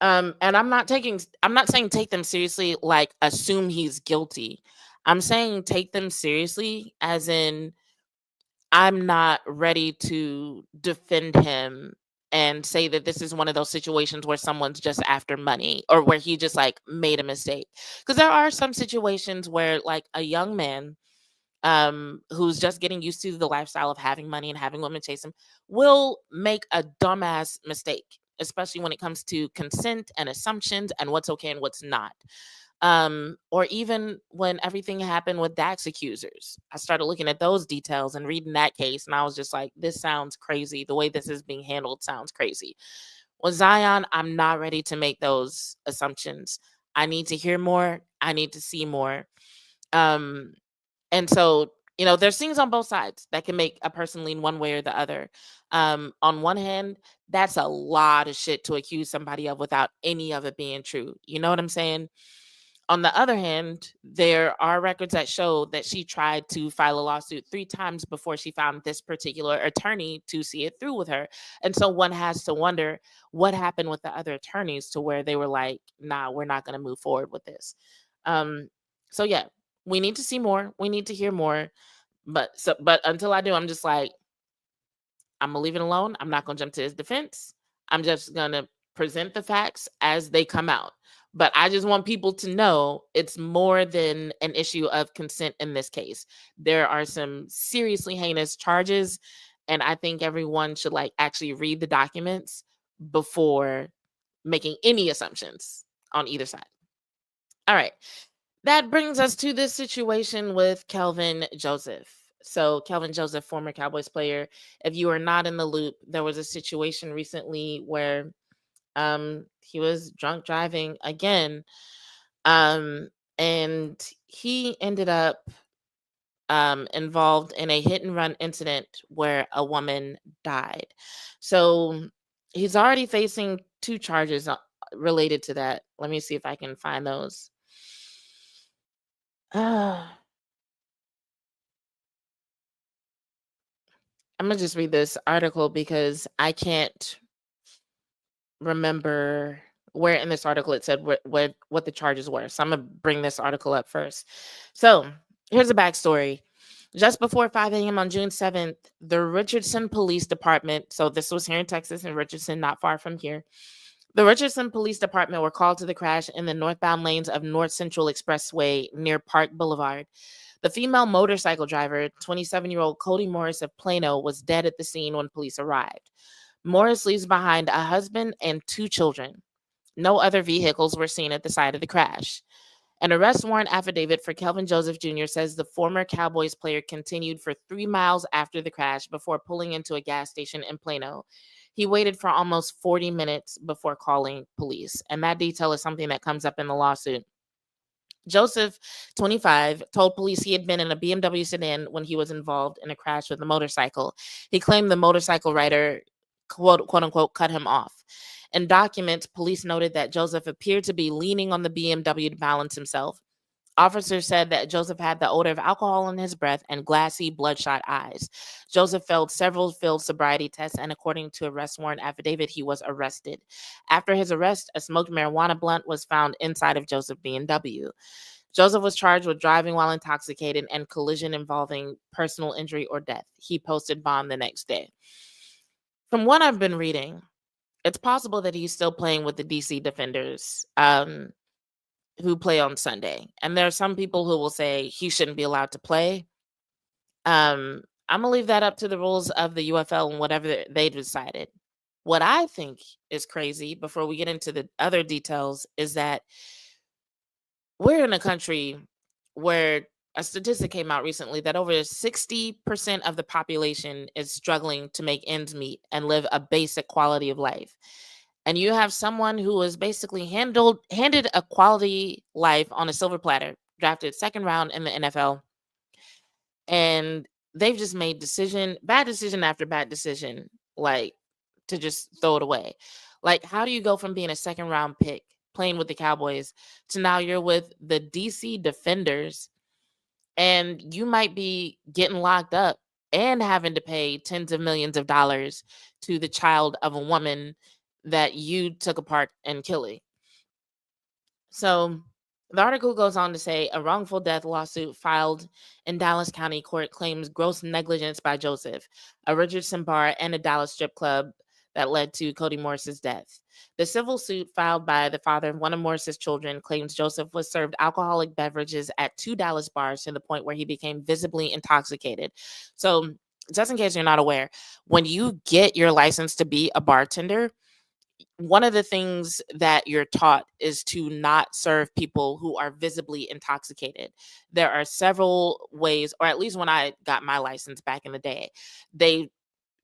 And I'm not saying take them seriously like assume he's guilty. I'm saying take them seriously as in I'm not ready to defend him and say that this is one of those situations where someone's just after money or where he just like made a mistake. Because there are some situations where like a young man who's just getting used to the lifestyle of having money and having women chase him will make a dumbass mistake, especially when it comes to consent and assumptions and what's okay and what's not. Or even when everything happened with Dax accusers, I started looking at those details and reading that case, and I was just like, this sounds crazy. The way this is being handled sounds crazy. With Zion, I'm not ready to make those assumptions. I need to hear more. I need to see more. Um, and so, there's things on both sides that can make a person lean one way or the other. On one hand, that's a lot of shit to accuse somebody of without any of it being true. You know what I'm saying? On the other hand, there are records that show that she tried to file a lawsuit 3 times before she found this particular attorney to see it through with her. And so one has to wonder what happened with the other attorneys to where they were like, nah, we're not going to move forward with this. Um, so yeah, we need to see more. We need to hear more. But until I do, I'm just like, I'm gonna leave it alone. I'm not gonna jump to his defense. I'm just gonna present the facts as they come out. But I just want people to know it's more than an issue of consent in this case. There are some seriously heinous charges, and I think everyone should like actually read the documents before making any assumptions on either side. All right. That brings us to this situation with Kelvin Joseph. So, Kelvin Joseph, former Cowboys player, if you are not in the loop, there was a situation recently where he was drunk driving again. Um, and he ended up involved in a hit and run incident where a woman died. So, he's already facing 2 charges related to that. Let me see if I can find those. I'm gonna just read this article because I can't remember where in this article it said what the charges were. So I'm gonna bring this article up first. So here's a backstory. Just before 5 a.m. on June 7th, the Richardson Police Department, so this was here in Texas, in Richardson, not far from here. The Richardson Police Department were called to the crash in the northbound lanes of North Central Expressway near Park Boulevard. The female motorcycle driver, 27-year-old Cody Morris of Plano, was dead at the scene when police arrived. Morris leaves behind a husband and 2 children. No other vehicles were seen at the site of the crash. An arrest warrant affidavit for Kelvin Joseph Jr. says the former Cowboys player continued for 3 miles after the crash before pulling into a gas station in Plano. He waited for almost 40 minutes before calling police. And that detail is something that comes up in the lawsuit. Joseph, 25, told police he had been in a BMW sedan when he was involved in a crash with a motorcycle. He claimed the motorcycle rider, quote unquote, cut him off. In documents, police noted that Joseph appeared to be leaning on the BMW to balance himself. Officers said that Joseph had the odor of alcohol in his breath and glassy, bloodshot eyes. Joseph failed several field sobriety tests, and according to arrest warrant affidavit, he was arrested. After his arrest, a smoked marijuana blunt was found inside of Joseph's BMW. Joseph was charged with driving while intoxicated and collision involving personal injury or death. He posted bond the next day. From what I've been reading, it's possible that he's still playing with the DC Defenders, who play on Sunday. And there are some people who will say he shouldn't be allowed to play. I'm gonna leave that up to the rules of the UFL and whatever they decided. What I think is crazy, before we get into the other details, is that we're in a country where a statistic came out recently that over 60% of the population is struggling to make ends meet and live a basic quality of life. And you have someone who was basically handed a quality life on a silver platter, drafted 2nd round in the NFL, and they've just made bad decision after bad decision, like to just throw it away. Like, how do you go from being a 2nd round pick, playing with the Cowboys, to now you're with the DC Defenders, and you might be getting locked up and having to pay tens of millions of dollars to the child of a woman that you took apart and killing. So the article goes on to say a wrongful death lawsuit filed in Dallas County Court claims gross negligence by Joseph, a Richardson bar, and a Dallas strip club that led to Cody Morris's death. The civil suit filed by the father of one of Morris's children claims Joseph was served alcoholic beverages at 2 Dallas bars to the point where he became visibly intoxicated. So, just in case you're not aware, when you get your license to be a bartender, one of the things that you're taught is to not serve people who are visibly intoxicated. There are several ways, or at least when I got my license back in the day, they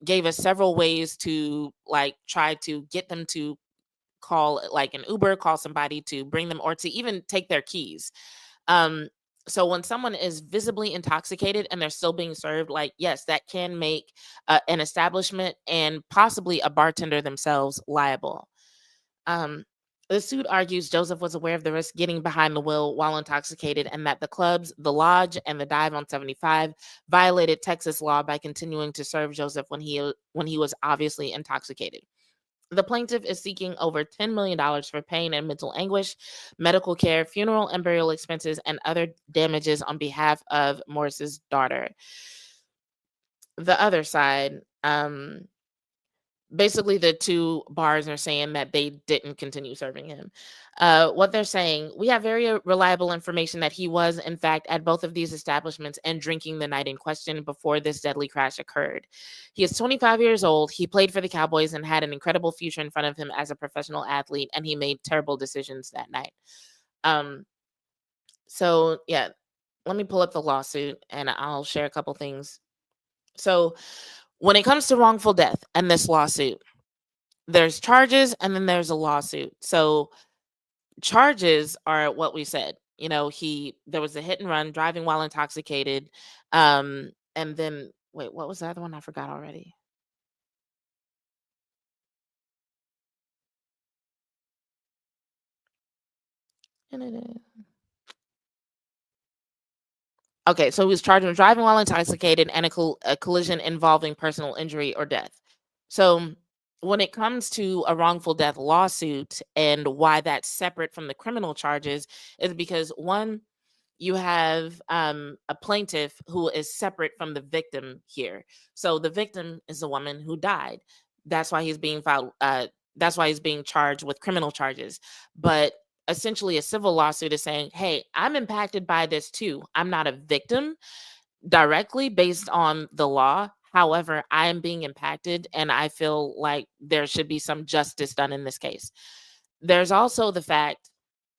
gave us several ways to like try to get them to call like an Uber, call somebody to bring them, or to even take their keys. So when someone is visibly intoxicated and they're still being served, like, yes, that can make an establishment and possibly a bartender themselves liable. The suit argues Joseph was aware of the risk getting behind the wheel while intoxicated and that the clubs, the lodge, and the dive on 75 violated Texas law by continuing to serve Joseph when he was obviously intoxicated. The plaintiff is seeking over $10 million for pain and mental anguish, medical care, funeral and burial expenses, and other damages on behalf of Morris's daughter. The other side, basically the two bars are saying that they didn't continue serving him. What they're saying, we have very reliable information that he was in fact at both of these establishments and drinking the night in question before this deadly crash occurred. He is 25 years old. He played for the Cowboys and had an incredible future in front of him as a professional athlete, and he made terrible decisions that night. So yeah, let me pull up the lawsuit and I'll share a couple things. So when it comes to wrongful death and this lawsuit, there's charges and then there's a lawsuit. So charges are what we said. There was a hit and run, driving while intoxicated. And then wait, what was the other one? I forgot already. Okay, so he was charged with driving while intoxicated and a collision involving personal injury or death. So when it comes to a wrongful death lawsuit and why that's separate from the criminal charges is because one, you have a plaintiff who is separate from the victim here. So the victim is a woman who died. That's why he's being filed. That's why he's being charged with criminal charges. But essentially, a civil lawsuit is saying, "Hey, I'm impacted by this too. I'm not a victim directly based on the law. However, I am being impacted, and I feel like there should be some justice done in this case." There's also the fact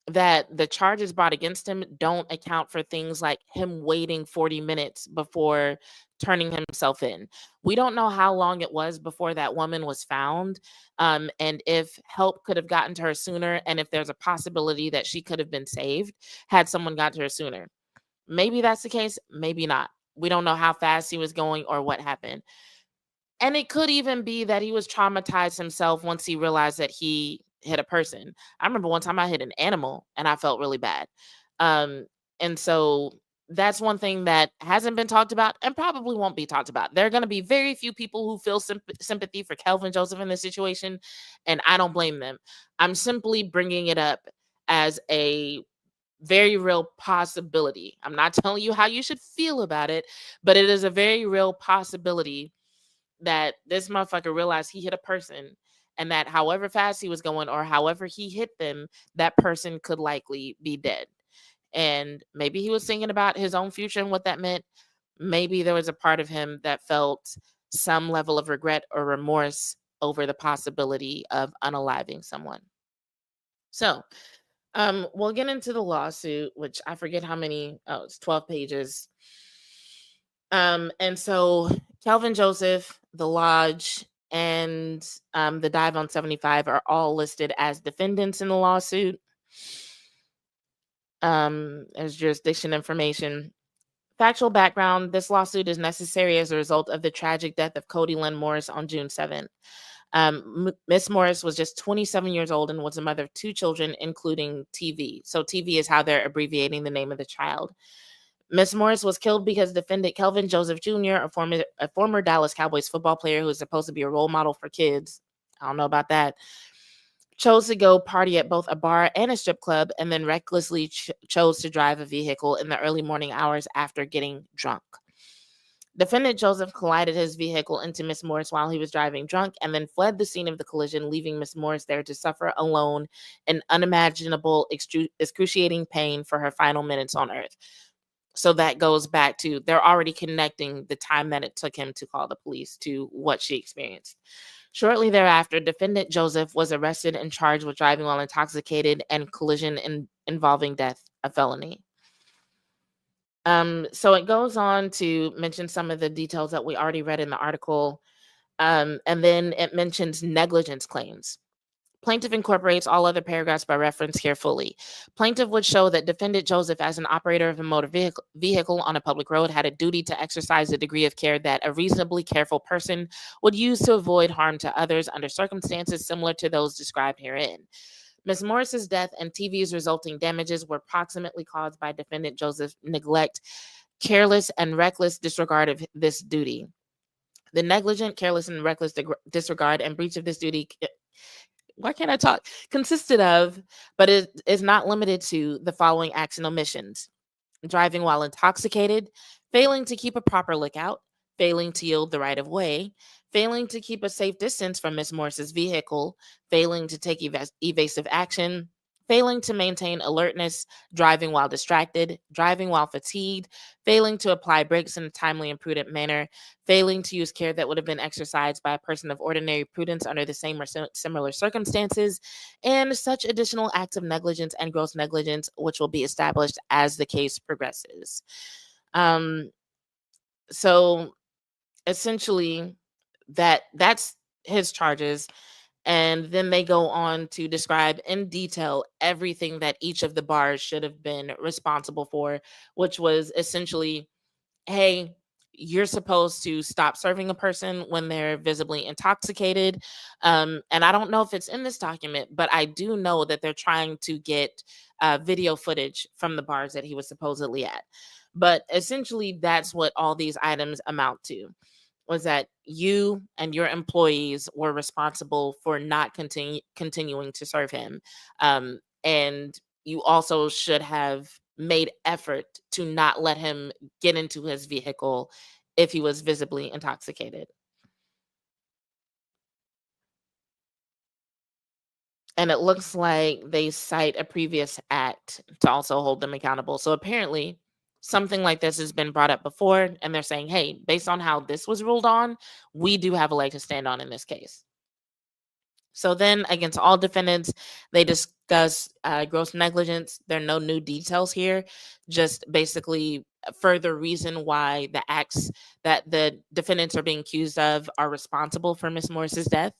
that the charges brought against him don't account for things like him waiting 40 minutes before turning himself in. We don't know how long it was before that woman was found, and if help could have gotten to her sooner, and if there's a possibility that she could have been saved had someone got to her sooner. Maybe that's the case, maybe not. We don't know how fast he was going or what happened. And it could even be that he was traumatized himself once he realized that he hit a person. I remember one time I hit an animal and I felt really bad. And so that's one thing that hasn't been talked about and probably won't be talked about. There are going to be very few people who feel sympathy for Kelvin Joseph in this situation, and I don't blame them. I'm simply bringing it up as a very real possibility. I'm not telling you how you should feel about it, but it is a very real possibility that this motherfucker realized he hit a person and that however fast he was going or however he hit them, that person could likely be dead. And maybe he was thinking about his own future and what that meant. Maybe there was a part of him that felt some level of regret or remorse over the possibility of unaliving someone. So, we'll get into the lawsuit, which I forget how many. Oh, it's 12 pages. And so Kelvin Joseph, the lodge, and the dive on 75 are all listed as defendants in the lawsuit. There's jurisdiction information. Factual background: this lawsuit is necessary as a result of the tragic death of Cody Lynn Morris on June 7th. Miss Morris was just 27 years old and was a mother of two children, including TV. So TV is how they're abbreviating the name of the child. Miss Morris was killed because defendant Kelvin Joseph Jr., a former Dallas Cowboys football player who is supposed to be a role model for kids, I don't know about that, chose to go party at both a bar and a strip club and then recklessly chose to drive a vehicle in the early morning hours after getting drunk. Defendant Joseph collided his vehicle into Miss Morris while he was driving drunk and then fled the scene of the collision, leaving Miss Morris there to suffer alone in unimaginable, excruciating pain for her final minutes on earth. So that goes back to they're already connecting the time that it took him to call the police to what she experienced. Shortly thereafter, defendant Joseph was arrested and charged with driving while intoxicated and collision involving death, a felony. So it goes on to mention some of the details that we already read in the article. And then it mentions negligence claims. Plaintiff incorporates all other paragraphs by reference here fully. Plaintiff would show that defendant Joseph, as an operator of a motor vehicle on a public road, had a duty to exercise a degree of care that a reasonably careful person would use to avoid harm to others under circumstances similar to those described herein. Ms. Morris's death and TV's resulting damages were proximately caused by defendant Joseph's neglect, careless and reckless disregard of this duty. The negligent, careless, and reckless disregard and breach of this duty, why can't I talk? Consisted of, but it is not limited to, the following acts and omissions: driving while intoxicated, failing to keep a proper lookout, failing to yield the right of way, failing to keep a safe distance from Miss Morris's vehicle, failing to take evasive action, failing to maintain alertness, driving while distracted, driving while fatigued, failing to apply brakes in a timely and prudent manner, failing to use care that would have been exercised by a person of ordinary prudence under the same or similar circumstances, and such additional acts of negligence and gross negligence which will be established as the case progresses. So essentially that's his charges. And then they go on to describe in detail everything that each of the bars should have been responsible for, which was essentially, hey, you're supposed to stop serving a person when they're visibly intoxicated. And I don't know if it's in this document, but I do know that they're trying to get video footage from the bars that he was supposedly at. But essentially, that's what all these items amount to, was that you and your employees were responsible for not continuing to serve him. And you also should have made effort to not let him get into his vehicle if he was visibly intoxicated. And it looks like they cite a previous act to also hold them accountable. So apparently something like this has been brought up before, and they're saying, hey, based on how this was ruled on, we do have a leg to stand on in this case. So then, against all defendants, they discuss gross negligence. There are no new details here, just basically further reason why the acts that the defendants are being accused of are responsible for Miss Morris's death.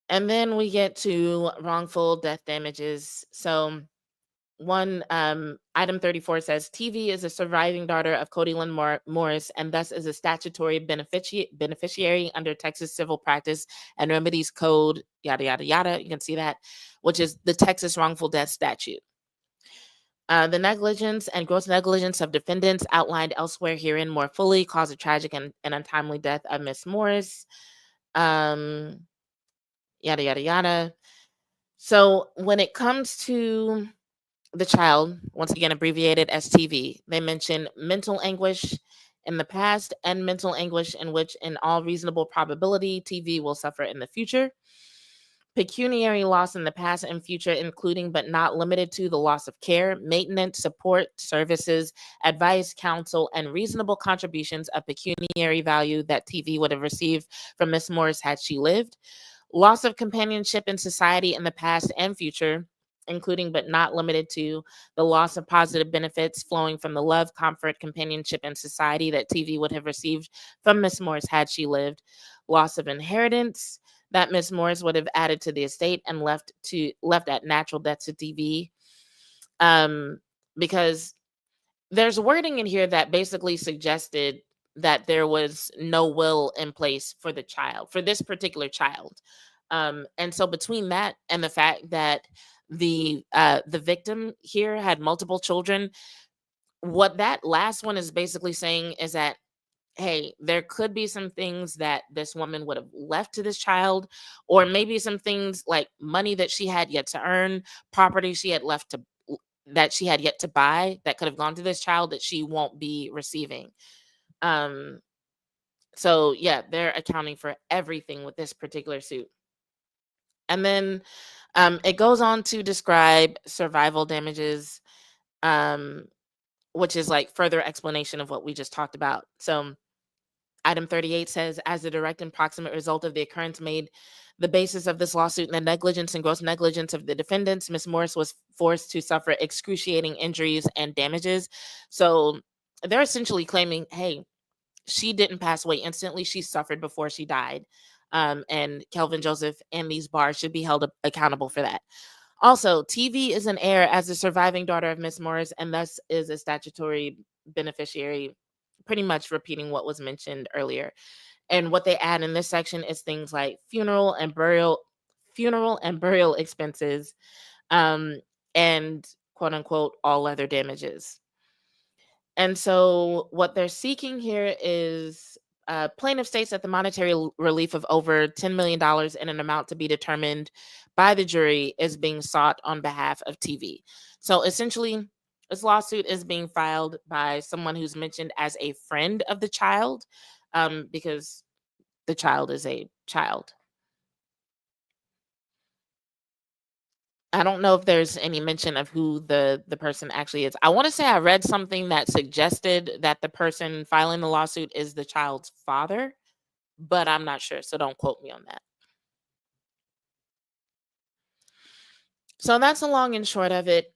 And then we get to wrongful death damages. So item 34 says TV is a surviving daughter of Cody Lynn Morris and thus is a statutory beneficiary under Texas Civil Practice and Remedies Code, yada, yada, yada. You can see that, which is the Texas wrongful death statute. The negligence and gross negligence of defendants outlined elsewhere herein more fully cause a tragic and untimely death of Miss Morris. Yada, yada, yada. So when it comes to the child, once again abbreviated as TV, they mention mental anguish in the past and mental anguish in which, in all reasonable probability, TV will suffer in the future. Pecuniary loss in the past and future, including but not limited to the loss of care, maintenance, support, services, advice, counsel, and reasonable contributions of pecuniary value that TV would have received from Miss Morris had she lived. Loss of companionship in society in the past and future, including but not limited to the loss of positive benefits flowing from the love, comfort, companionship, and society that TV would have received from Miss Morris had she lived. Loss of inheritance that Miss Morris would have added to the estate and left at natural death to TV. Because there's wording in here that basically suggested that there was no will in place for the child, for this particular child. And so between that and the fact that the victim here had multiple children, what that last one is basically saying is that, hey, there could be some things that this woman would have left to this child, or maybe some things like money that she had yet to earn, property she had that she had yet to buy that could have gone to this child that she won't be receiving. So yeah, they're accounting for everything with this particular suit. And then it goes on to describe survival damages, which is like further explanation of what we just talked about. So item 38 says, as the direct and proximate result of the occurrence made the basis of this lawsuit and the negligence and gross negligence of the defendants, Ms. Morris was forced to suffer excruciating injuries and damages. So they're essentially claiming, hey, she didn't pass away instantly. She suffered before she died. And Kelvin Joseph and these bars should be held accountable for that. Also, TV is an heir as the surviving daughter of Miss Morris and thus is a statutory beneficiary, pretty much repeating what was mentioned earlier. And what they add in this section is things like funeral and burial funeral and burial expenses, and quote unquote all other damages. And so what they're seeking here is plaintiff states that the monetary relief of over $10 million in an amount to be determined by the jury is being sought on behalf of TV. So essentially, this lawsuit is being filed by someone who's mentioned as a friend of the child, because the child is a child. I don't know if there's any mention of who the person actually is. I want to say I read something that suggested that the person filing the lawsuit is the child's father, but I'm not sure, so don't quote me on that. So that's the long and short of it.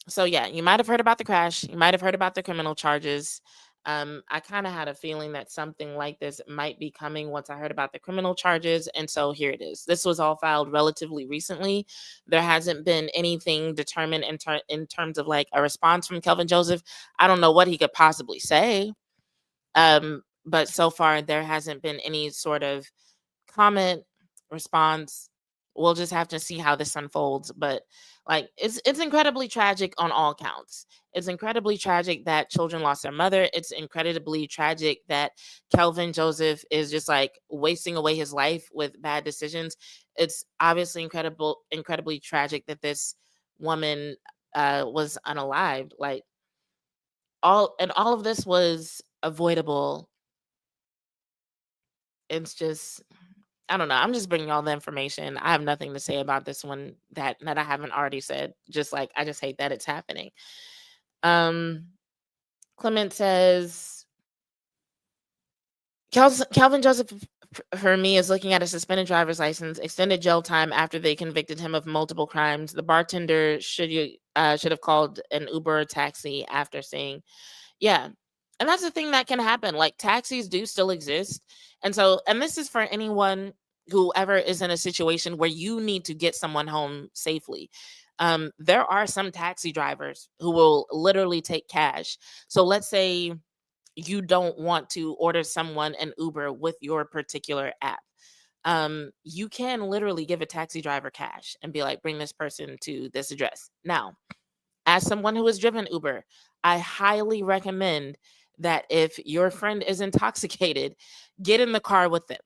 So yeah, you might have heard about the crash. You might have heard about the criminal charges. I kind of had a feeling that something like this might be coming once I heard about the criminal charges. And so here it is. This was all filed relatively recently. There hasn't been anything determined in terms of like a response from Kelvin Joseph. I don't know what he could possibly say. But so far, there hasn't been any sort of comment, response. We'll just have to see how this unfolds. But like it's incredibly tragic on all counts. It's incredibly tragic that children lost their mother. It's incredibly tragic that Kelvin Joseph is just like wasting away his life with bad decisions. It's obviously incredibly tragic that this woman was unalived. Like all of this was avoidable. It's just, I don't know. I'm just bringing all the information. I have nothing to say about this one that I haven't already said. Just like I just hate that it's happening. Clement says Calvin Joseph Hermie is looking at a suspended driver's license, extended jail time after they convicted him of multiple crimes. The bartender should have called an Uber or taxi after saying, yeah. And that's the thing that can happen. Like taxis do still exist. And so, and this is for anyone whoever is in a situation where you need to get someone home safely. There are some taxi drivers who will literally take cash. So let's say you don't want to order someone an Uber with your particular app. You can literally give a taxi driver cash and be like, bring this person to this address. Now, as someone who has driven Uber, I highly recommend that if your friend is intoxicated, get in the car with them.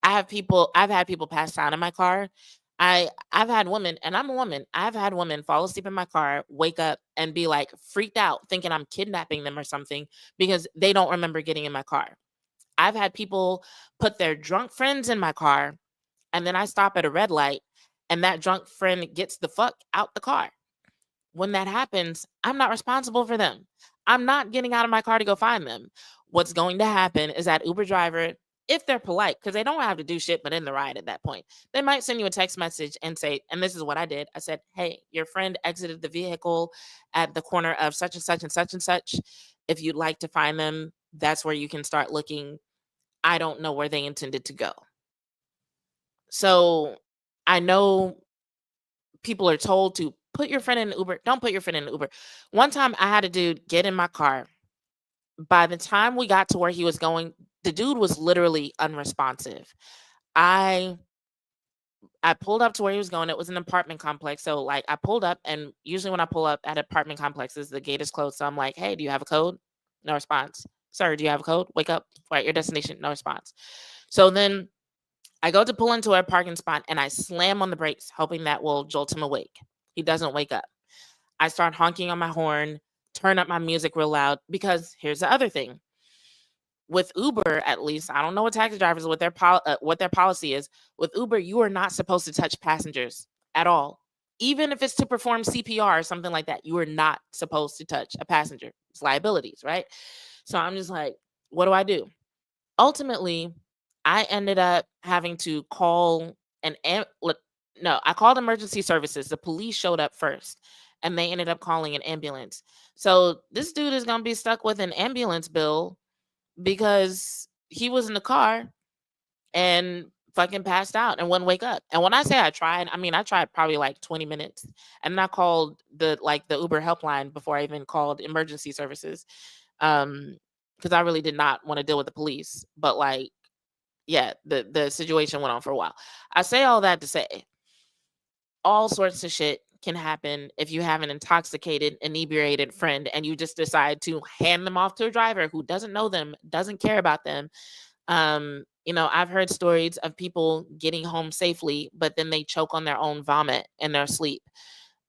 I've had people pass out in my car. I've had women, and I'm a woman. I've had women fall asleep in my car, wake up and be like freaked out, thinking I'm kidnapping them or something because they don't remember getting in my car. I've had people put their drunk friends in my car, and then I stop at a red light and that drunk friend gets the fuck out the car. When that happens, I'm not responsible for them. I'm not getting out of my car to go find them. What's going to happen is that Uber driver, if they're polite, because they don't have to do shit but in the ride at that point, they might send you a text message and say, and this is what I did. I said, hey, your friend exited the vehicle at the corner of such and such and such and such. If you'd like to find them, that's where you can start looking. I don't know where they intended to go. So I know people are told to put your friend in an Uber. Don't put your friend in an Uber. One time I had a dude get in my car. By the time we got to where he was going, the dude was literally unresponsive. I pulled up to where he was going. It was an apartment complex. So like I pulled up, and usually when I pull up at apartment complexes, the gate is closed. So I'm like, hey, do you have a code? No response. Sir, do you have a code? Wake up. We're at your destination. No response. So then I go to pull into a parking spot and I slam on the brakes, hoping that will jolt him awake. He doesn't wake up. I start honking on my horn, turn up my music real loud, because here's the other thing. With Uber, at least, I don't know what taxi drivers, what their policy is. With Uber, you are not supposed to touch passengers at all. Even if it's to perform CPR or something like that, you are not supposed to touch a passenger. It's liabilities, right? So I'm just like, what do I do? Ultimately, I ended up having to call I called emergency services. The police showed up first, and they ended up calling an ambulance. So this dude is going to be stuck with an ambulance bill because he was in the car and fucking passed out and wouldn't wake up. And when I say I tried, I mean I tried probably like 20 minutes, and then I called the Uber helpline before I even called emergency services. Because I really did not want to deal with the police. But like the situation went on for a while. I say all that to say all sorts of shit can happen if you have an intoxicated, inebriated friend and you just decide to hand them off to a driver who doesn't know them, doesn't care about them. I've heard stories of people getting home safely, but then they choke on their own vomit in their sleep.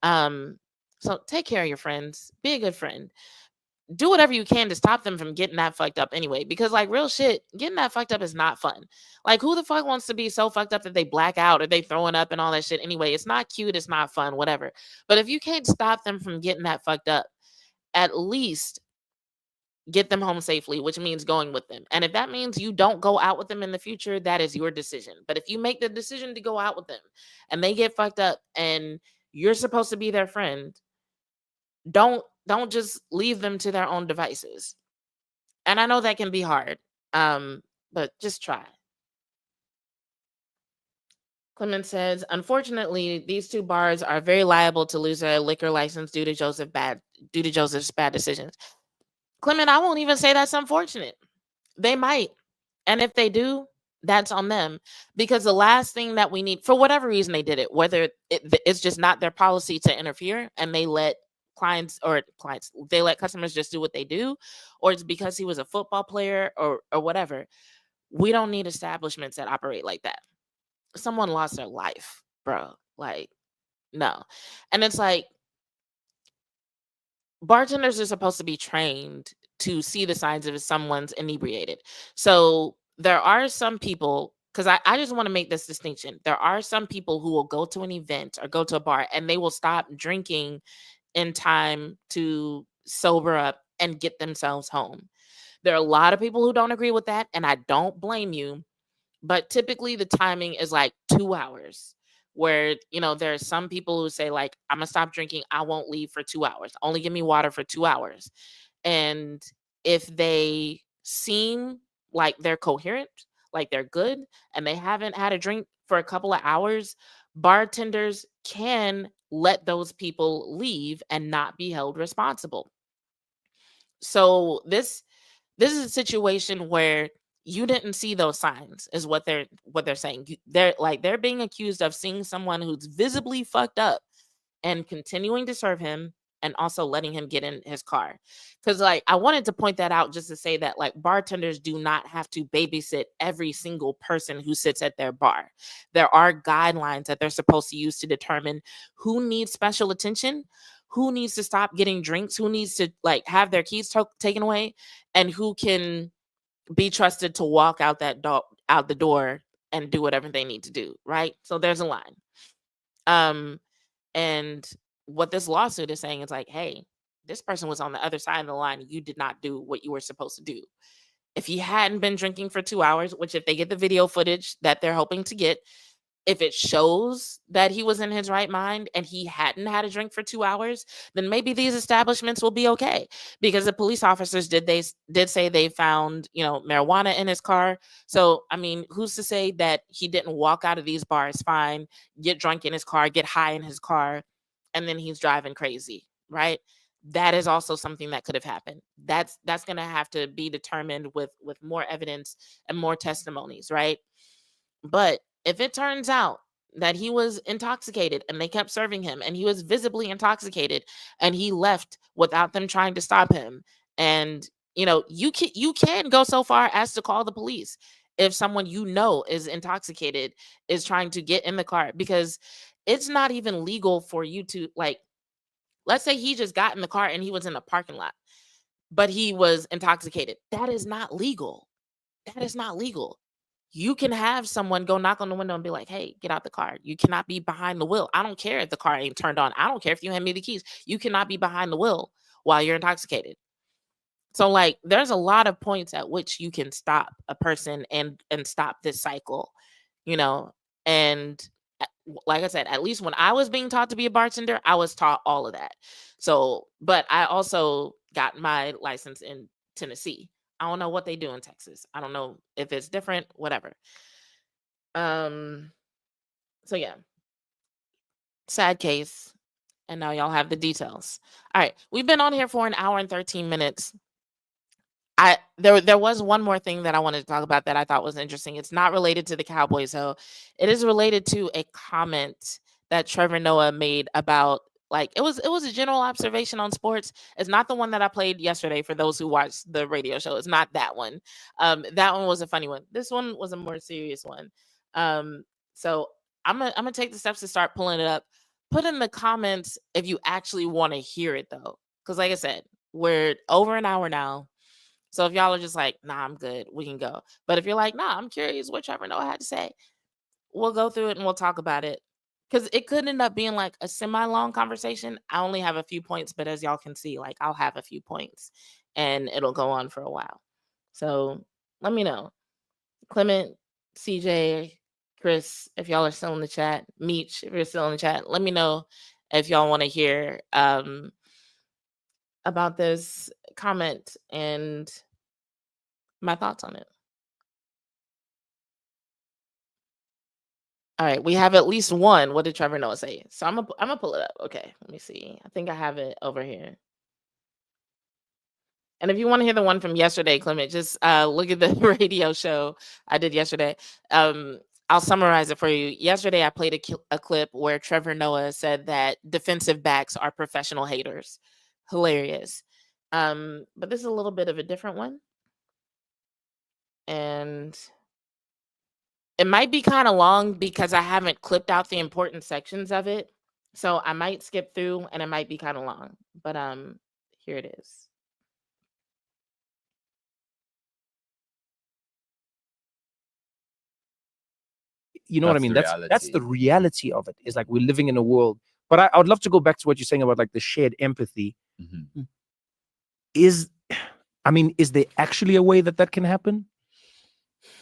So take care of your friends. Be a good friend. Do whatever you can to stop them from getting that fucked up anyway. Because like real shit, getting that fucked up is not fun. Like who the fuck wants to be so fucked up that they black out or they throwing up and all that shit anyway? It's not cute, it's not fun, whatever. But if you can't stop them from getting that fucked up, at least get them home safely, which means going with them. And if that means you don't go out with them in the future, that is your decision. But if you make the decision to go out with them and they get fucked up and you're supposed to be their friend, don't just leave them to their own devices. And I know that can be hard, but just try. Clement says, unfortunately, these two bars are very liable to lose their liquor license due to Joseph's bad decisions. Clement, I won't even say that's unfortunate. They might. And if they do, that's on them. Because the last thing that we need, for whatever reason they did it, whether it's just not their policy to interfere and they let they let customers just do what they do, or it's because he was a football player or whatever. We don't need establishments that operate like that. Someone lost their life, bro. Like, no. And it's like, bartenders are supposed to be trained to see the signs of someone's inebriated. So there are some people, because I just want to make this distinction. There are some people who will go to an event or go to a bar and they will stop drinking in time to sober up and get themselves home. There are a lot of people who don't agree with that, and I don't blame you. But typically the timing is like 2 hours, where there are some people who say like, I'm gonna stop drinking, I won't leave for 2 hours, only give me water for 2 hours. And if they seem like they're coherent, like they're good, and they haven't had a drink for a couple of hours, bartenders can let those people leave and not be held responsible. So this is a situation where you didn't see those signs, is what they're saying. They're being accused of seeing someone who's visibly fucked up and continuing to serve him and also letting him get in his car. Because like I wanted to point that out just to say that like bartenders do not have to babysit every single person who sits at their bar. There are guidelines that they're supposed to use to determine who needs special attention, who needs to stop getting drinks, who needs to like have their keys taken away, and who can be trusted to walk out out the door and do whatever they need to do, right? So there's a line. And what this lawsuit is saying is like, hey, this person was on the other side of the line. You did not do what you were supposed to do. If he hadn't been drinking for 2 hours, which if they get the video footage that they're hoping to get, if it shows that he was in his right mind and he hadn't had a drink for 2 hours, then maybe these establishments will be okay. Because the police officers did say they found, marijuana in his car. So, I mean, who's to say that he didn't walk out of these bars fine, get drunk in his car, get high in his car, and then he's driving crazy, right? That is also something that could have happened. That's going to have to be determined with more evidence and more testimonies, right? But if it turns out that he was intoxicated and they kept serving him and he was visibly intoxicated and he left without them trying to stop him, and you can go so far as to call the police if someone is intoxicated, is trying to get in the car, because it's not even legal for you to, like, let's say he just got in the car and he was in a parking lot, but he was intoxicated. That is not legal. That is not legal. You can have someone go knock on the window and be like, hey, get out the car. You cannot be behind the wheel. I don't care if the car ain't turned on. I don't care if you hand me the keys. You cannot be behind the wheel while you're intoxicated. So like there's a lot of points at which you can stop a person and stop this cycle, and like I said, at least when I was being taught to be a bartender, I was taught all of that. So, but I also got my license in Tennessee. I don't know what they do in Texas. I don't know if it's different, whatever. So yeah. Sad case. And now y'all have the details. All right. We've been on here for an hour and 13 minutes. There was one more thing that I wanted to talk about that I thought was interesting. It's not related to the Cowboys, though. It is related to a comment that Trevor Noah made about, like, it was a general observation on sports. It's not the one that I played yesterday for those who watched the radio show. It's not that one. That one was a funny one. This one was a more serious one. So I'm gonna take the steps to start pulling it up. Put in the comments if you actually want to hear it, though, because like I said, we're over an hour now. So if y'all are just like, nah, I'm good, we can go. But if you're like, nah, I'm curious what Trevor Noah had to say, we'll go through it and we'll talk about it. Because it could end up being like a semi-long conversation. I only have a few points, but as y'all can see, like I'll have a few points and it'll go on for a while. So let me know. Clement, CJ, Chris, if y'all are still in the chat, Meech, if you're still in the chat, let me know if y'all want to hear about this comment and my thoughts on it. All right, we have at least one. What did Trevor Noah say? So I'm gonna pull it up. Okay, let me see. I think I have it over here. And if you want to hear the one from yesterday, Clement, just look at the radio show I did yesterday. I'll summarize it for you. Yesterday, I played a clip where Trevor Noah said that defensive backs are professional haters. Hilarious. But this is a little bit of a different one. And it might be kind of long because I haven't clipped out the important sections of it. So I might skip through and it might be kind of long. But here it is. You know what I mean? That's the reality of it. Is like we're living in a world. But I would love to go back to what you're saying about like the shared empathy. Mm-hmm. Is there actually a way that can happen?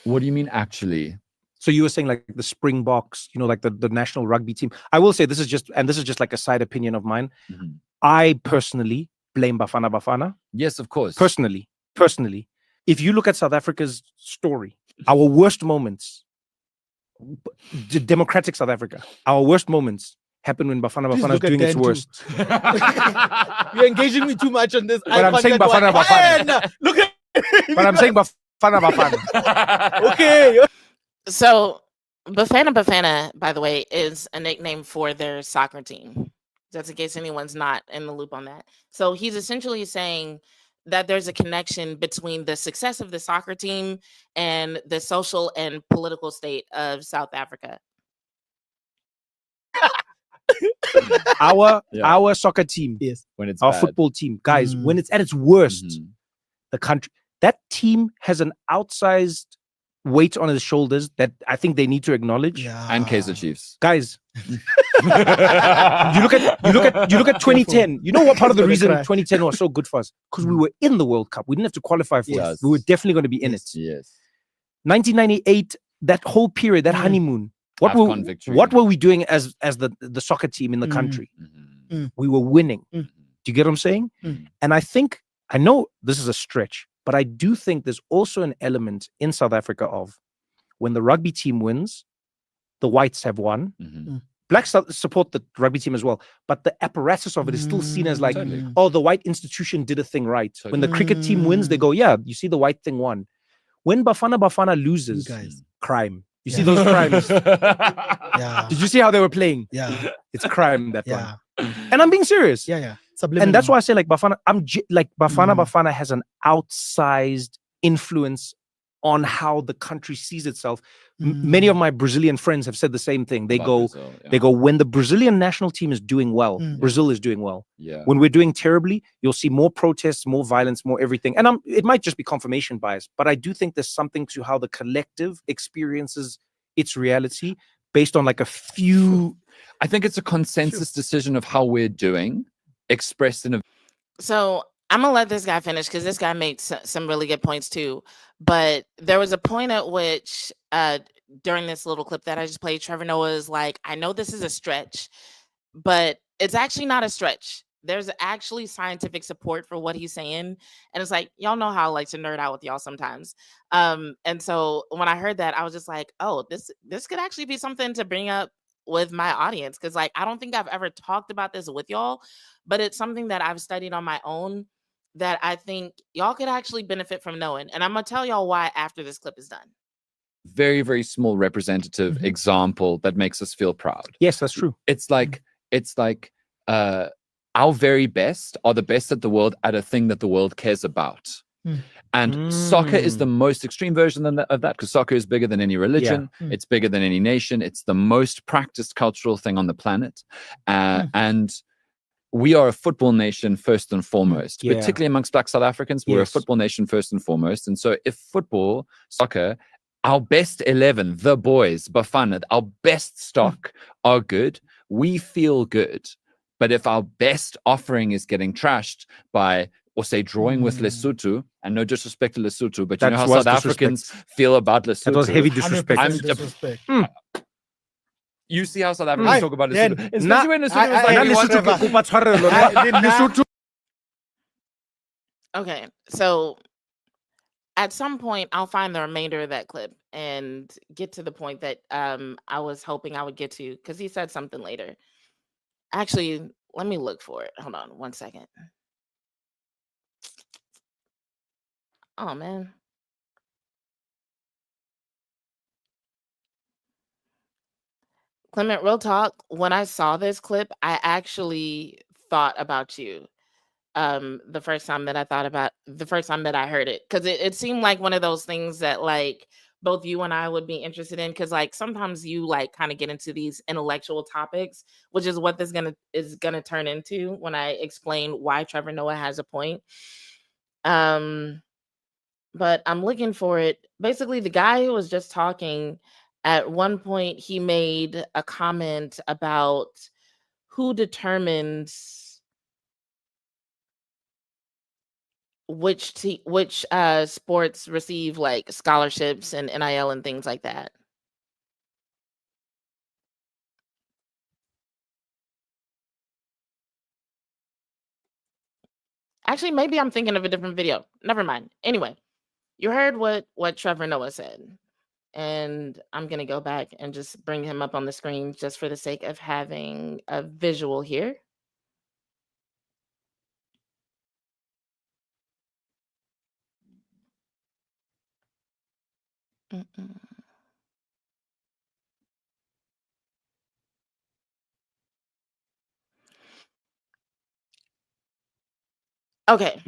What do you mean actually? So you were saying like the Springboks, like the national rugby team. I will say this is just like a side opinion of mine. Mm-hmm. I personally blame Bafana Bafana. Yes, of course. Personally. If you look at South Africa's story, our worst moments, democratic South Africa, our worst moments happen when Bafana Bafana is doing its worst. You're engaging me too much on this. But I'm saying Bafana Bafana. Look at But I'm saying Bafana Bafana. Okay. So Bafana Bafana, by the way, is a nickname for their soccer team. Just in case anyone's not in the loop on that. So he's essentially saying that there's a connection between the success of the soccer team and the social and political state of South Africa. Our soccer team, yes, when it's our bad. Football team, guys, when it's at its worst, the country, that team has an outsized weight on his shoulders that I think they need to acknowledge. And Kaizer Chiefs, guys. you look at 2010. You know what part of the reason 2010 was so good for us? Because we were in the World Cup. We didn't have to qualify for it. We were definitely going to be in it. Yes. 1998, that whole period, that honeymoon. What were we doing as the soccer team in the country? We were winning. Do you get what I'm saying? And I know this is a stretch, but I do think there's also an element in South Africa of when the rugby team wins, the whites have won. Blacks support the rugby team as well, but the apparatus of it is still seen as like, oh, the white institution did a thing right. When the cricket team wins, they go, yeah, you see the white thing won. When Bafana Bafana loses, crime. You see those crimes? Did you see how they were playing? It's crime, that one. And I'm being serious. Subliminal. And that's why I say like Bafana, Bafana Bafana has an outsized influence on how the country sees itself. Many of my Brazilian friends have said the same thing. They go, when the Brazilian national team is doing well, Brazil is doing well. When we're doing terribly, you'll see more protests, more violence, more everything. And it might just be confirmation bias, but I do think there's something to how the collective experiences its reality based on like a few. I think it's a consensus decision of how we're doing, expressed in a. So I'm gonna let this guy finish because this guy made some really good points too. But there was a point at which during this little clip that I just played, Trevor Noah is like, I know this is a stretch, but it's actually not a stretch. There's actually scientific support for what he's saying. And it's like, y'all know how I like to nerd out with y'all sometimes. And so when I heard that, I was just like, oh, this could actually be something to bring up with my audience. Cause like, I don't think I've ever talked about this with y'all, but it's something that I've studied on my own. that I think y'all could actually benefit from knowing. And I'm going to tell y'all why after this clip is done. Very, very small representative example that makes us feel proud. Yes, that's true. It's like our very best are the best at the world at a thing that the world cares about. And soccer is the most extreme version of that, because soccer is bigger than any religion. It's bigger than any nation. It's the most practiced cultural thing on the planet. And we are a football nation first and foremost, particularly amongst Black South Africans. We're a football nation first and foremost. And so if football, soccer, our best 11, the boys, Bafana, our best stock are good, we feel good. But if our best offering is getting trashed by, or say, drawing with Lesotho, and no disrespect to Lesotho, but you know how South Africans feel about Lesotho. That was heavy disrespect. You see how South Africans talk about Lesotho. Especially when Lesotho was like, Okay, so at some point I'll find the remainder of that clip and get to the point that I was hoping I would get to, because he said something later. Actually, let me look for it. Hold on 1 second. Oh, man. Clement, real talk, when I saw this clip, I actually thought about you the first time that I heard it, because it seemed like one of those things that like both you and I would be interested in, because like sometimes you like kind of get into these intellectual topics, which is what this is gonna turn into when I explain why Trevor Noah has a point. But I'm looking for it. Basically, the guy who was just talking, at one point he made a comment about who determines which sports receive like scholarships and NIL and things like that. Actually, maybe I'm thinking of a different video. Never mind. Anyway, you heard what Trevor Noah said, and I'm gonna go back and just bring him up on the screen just for the sake of having a visual here. Okay,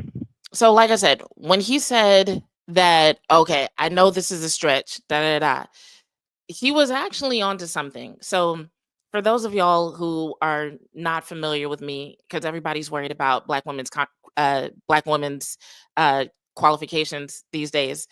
so like I said, when he said that, okay, I know this is a stretch, he was actually onto something. So for those of y'all who are not familiar with me, because everybody's worried about Black women's qualifications these days,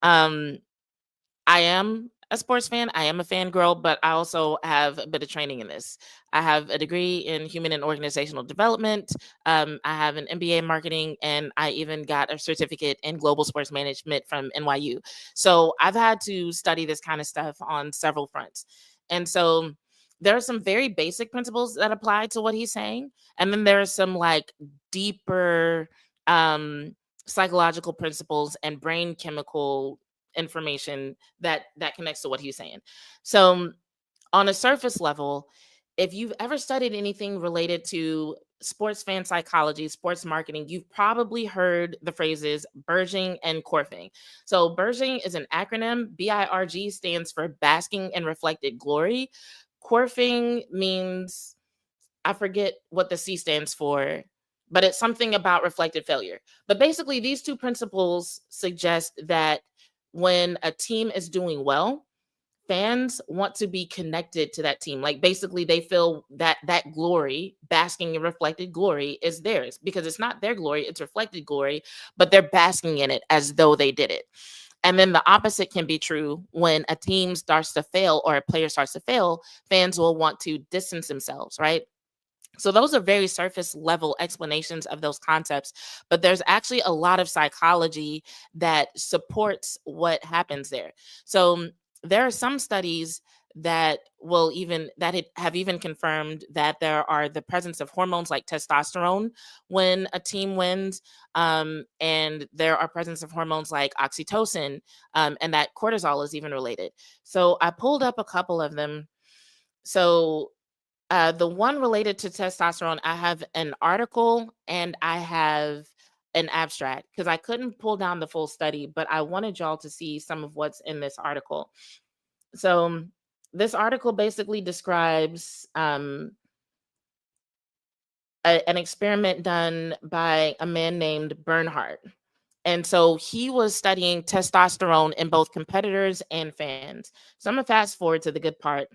I am a sports fan. I am a fangirl, but I also have a bit of training in this. I have a degree in human and organizational development. I have an MBA in marketing, and I even got a certificate in global sports management from NYU. So I've had to study this kind of stuff on several fronts. And so there are some very basic principles that apply to what he's saying. And then there are some like deeper psychological principles and brain chemical information that connects to what he's saying. So on a surface level, if you've ever studied anything related to sports fan psychology, sports marketing, you've probably heard the phrases Berging and Corfing. So Berging is an acronym. BIRG stands for basking in reflected glory. Corfing means, I forget what the C stands for, but it's something about reflected failure. But basically, these two principles suggest that when a team is doing well, fans want to be connected to that team. Like basically they feel that glory, basking in reflected glory, is theirs, because it's not their glory, it's reflected glory, but they're basking in it as though they did it. And then the opposite can be true. When a team starts to fail or a player starts to fail, fans will want to distance themselves, right? So those are very surface level explanations of those concepts, but there's actually a lot of psychology that supports what happens there. So there are some studies that have even confirmed that there are the presence of hormones like testosterone when a team wins, and there are presence of hormones like oxytocin, and that cortisol is even related. So I pulled up a couple of them. So the one related to testosterone, I have an article and I have an abstract because I couldn't pull down the full study, but I wanted y'all to see some of what's in this article. So this article basically describes an experiment done by a man named Bernhardt. And so he was studying testosterone in both competitors and fans. So I'm going to fast forward to the good part.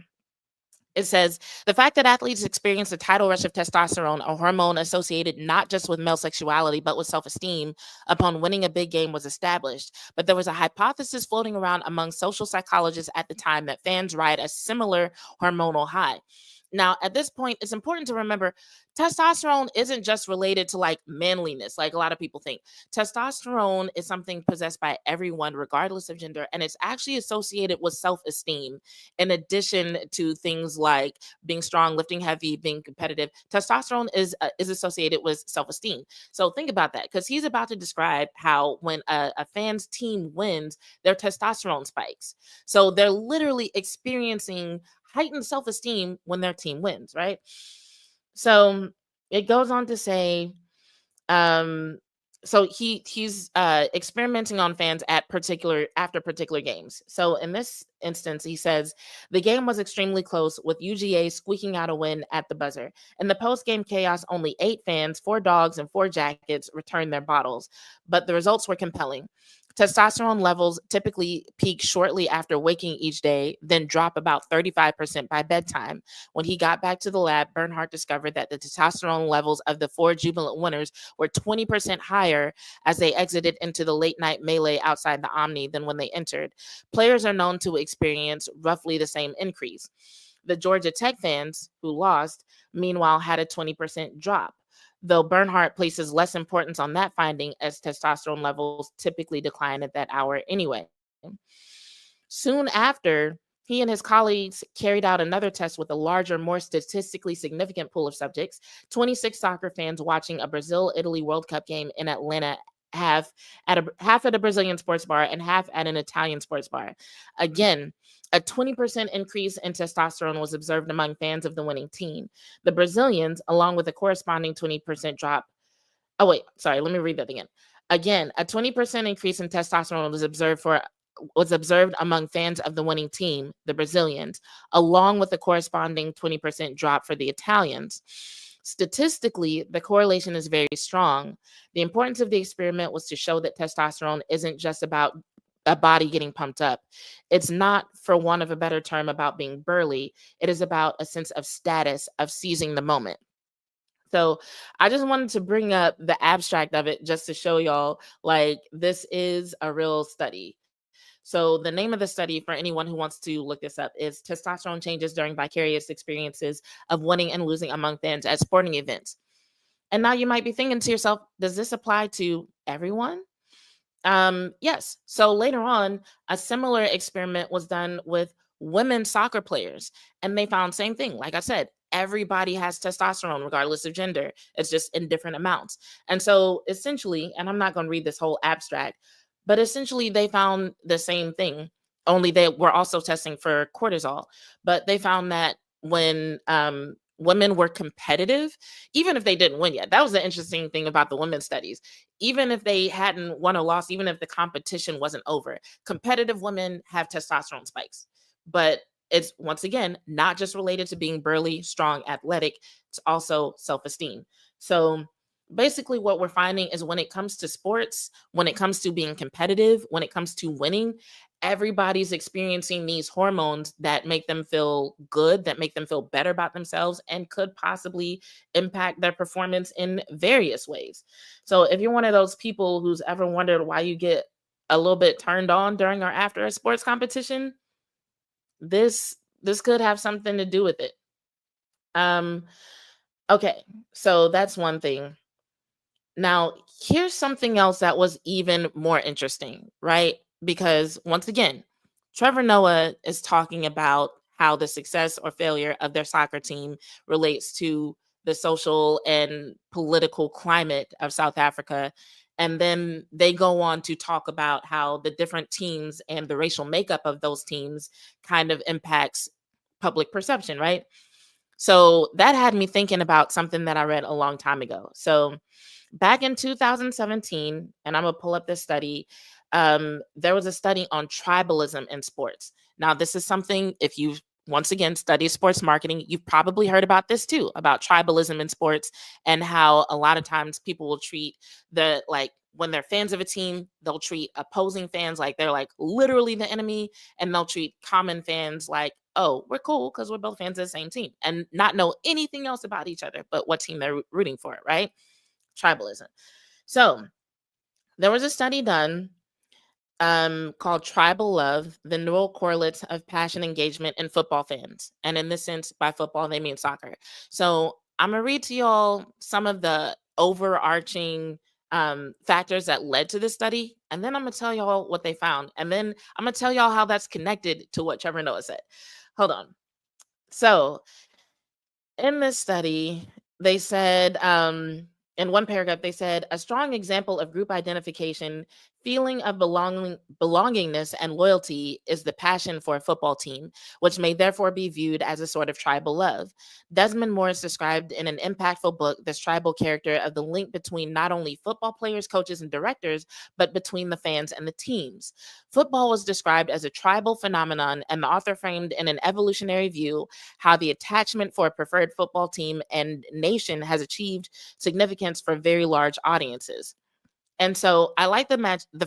It says the fact that athletes experience a tidal rush of testosterone, a hormone associated not just with male sexuality, but with self-esteem upon winning a big game was established. But there was a hypothesis floating around among social psychologists at the time that fans ride a similar hormonal high. Now, at this point, it's important to remember testosterone isn't just related to like manliness, like a lot of people think. Testosterone is something possessed by everyone, regardless of gender, and it's actually associated with self-esteem. In addition to things like being strong, lifting heavy, being competitive, testosterone is associated with self-esteem. So think about that, because he's about to describe how when a fan's team wins, their testosterone spikes. So they're literally experiencing heightened self-esteem when their team wins, right? So it goes on to say, so he's experimenting on fans after particular games. So in this instance, he says the game was extremely close, with UGA squeaking out a win at the buzzer. In the post-game chaos, only 8 fans, 4 dogs, and 4 jackets returned their bottles, but the results were compelling. Testosterone levels typically peak shortly after waking each day, then drop about 35% by bedtime. When he got back to the lab, Bernhardt discovered that the testosterone levels of the 4 jubilant winners were 20% higher as they exited into the late night melee outside the Omni than when they entered. Players are known to experience roughly the same increase. The Georgia Tech fans, who lost, meanwhile had a 20% drop, though Bernhardt places less importance on that finding as testosterone levels typically decline at that hour anyway. Soon after, he and his colleagues carried out another test with a larger, more statistically significant pool of subjects, 26 soccer fans watching a Brazil-Italy World Cup game in Atlanta, half at a Brazilian sports bar and half at an Italian sports bar. Again, a 20% increase in testosterone was observed among fans of the winning team. The Brazilians, along with a corresponding 20% drop. Oh, wait, sorry, let me read that again. Again, a 20% increase in testosterone was observed among fans of the winning team, the Brazilians, along with a corresponding 20% drop for the Italians. Statistically, the correlation is very strong. The importance of the experiment was to show that testosterone isn't just about a body getting pumped up. It's not, for want of a better term, about being burly. It is about a sense of status, of seizing the moment. So I just wanted to bring up the abstract of it just to show y'all, like, this is a real study. So the name of the study, for anyone who wants to look this up, is Testosterone Changes During Vicarious Experiences of Winning and Losing Among Fans at Sporting Events. And now you might be thinking to yourself, does this apply to everyone? Yes. So later on, a similar experiment was done with women soccer players, and they found same thing. Like I said, everybody has testosterone regardless of gender. It's just in different amounts. And so essentially, and I'm not going to read this whole abstract, but essentially they found the same thing, only they were also testing for cortisol. But they found that when women were competitive, even if they didn't win yet, that was the interesting thing about the women's studies. Even if they hadn't won or lost, even if the competition wasn't over, competitive women have testosterone spikes. But it's, once again, not just related to being burly, strong, athletic, it's also self-esteem. So basically what we're finding is when it comes to sports, when it comes to being competitive, when it comes to winning, everybody's experiencing these hormones that make them feel good, that make them feel better about themselves, and could possibly impact their performance in various ways. So if you're one of those people who's ever wondered why you get a little bit turned on during or after a sports competition, this could have something to do with it. Okay, so that's one thing. Now, here's something else that was even more interesting, right? Because once again, Trevor Noah is talking about how the success or failure of their soccer team relates to the social and political climate of South Africa. And then they go on to talk about how the different teams and the racial makeup of those teams kind of impacts public perception, right? So that had me thinking about something that I read a long time ago. So back in 2017, and I'm gonna pull up this study. There was a study on tribalism in sports. Now, this is something, if you once again study sports marketing, you've probably heard about this too, about tribalism in sports and how a lot of times people will treat when they're fans of a team, they'll treat opposing fans like they're like literally the enemy, and they'll treat common fans like, oh, we're cool because we're both fans of the same team, and not know anything else about each other but what team they're rooting for, right? Tribalism. So there was a study done called Tribal Love, the neural correlates of passion engagement in football fans. And in this sense, by football, they mean soccer. So I'm going to read to y'all some of the overarching factors that led to this study. And then I'm going to tell y'all what they found. And then I'm going to tell y'all how that's connected to what Trevor Noah said. Hold on. So in this study, they said, in one paragraph, they said, a strong example of group identification, feeling of belongingness and loyalty is the passion for a football team, which may therefore be viewed as a sort of tribal love. Desmond Morris described in an impactful book this tribal character of the link between not only football players, coaches, and directors, but between the fans and the teams. Football was described as a tribal phenomenon, and the author framed in an evolutionary view how the attachment for a preferred football team and nation has achieved significance for very large audiences. And so I like the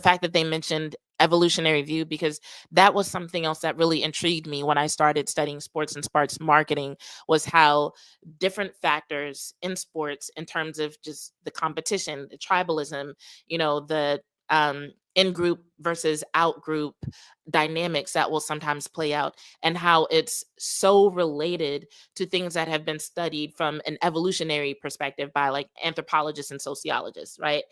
fact that they mentioned evolutionary view, because that was something else that really intrigued me when I started studying sports and sports marketing, was how different factors in sports, in terms of just the competition, the tribalism, the in-group versus out-group dynamics that will sometimes play out, and how it's so related to things that have been studied from an evolutionary perspective by like anthropologists and sociologists, right?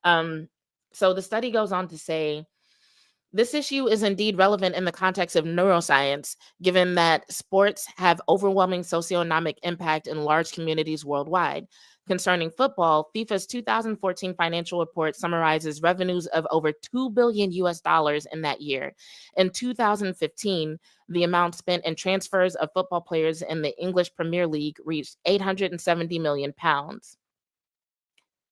So the study goes on to say, this issue is indeed relevant in the context of neuroscience, given that sports have overwhelming socioeconomic impact in large communities worldwide. Concerning football, FIFA's 2014 financial report summarizes revenues of over $2 billion in that year. In 2015, the amount spent in transfers of football players in the English Premier League reached £870 million.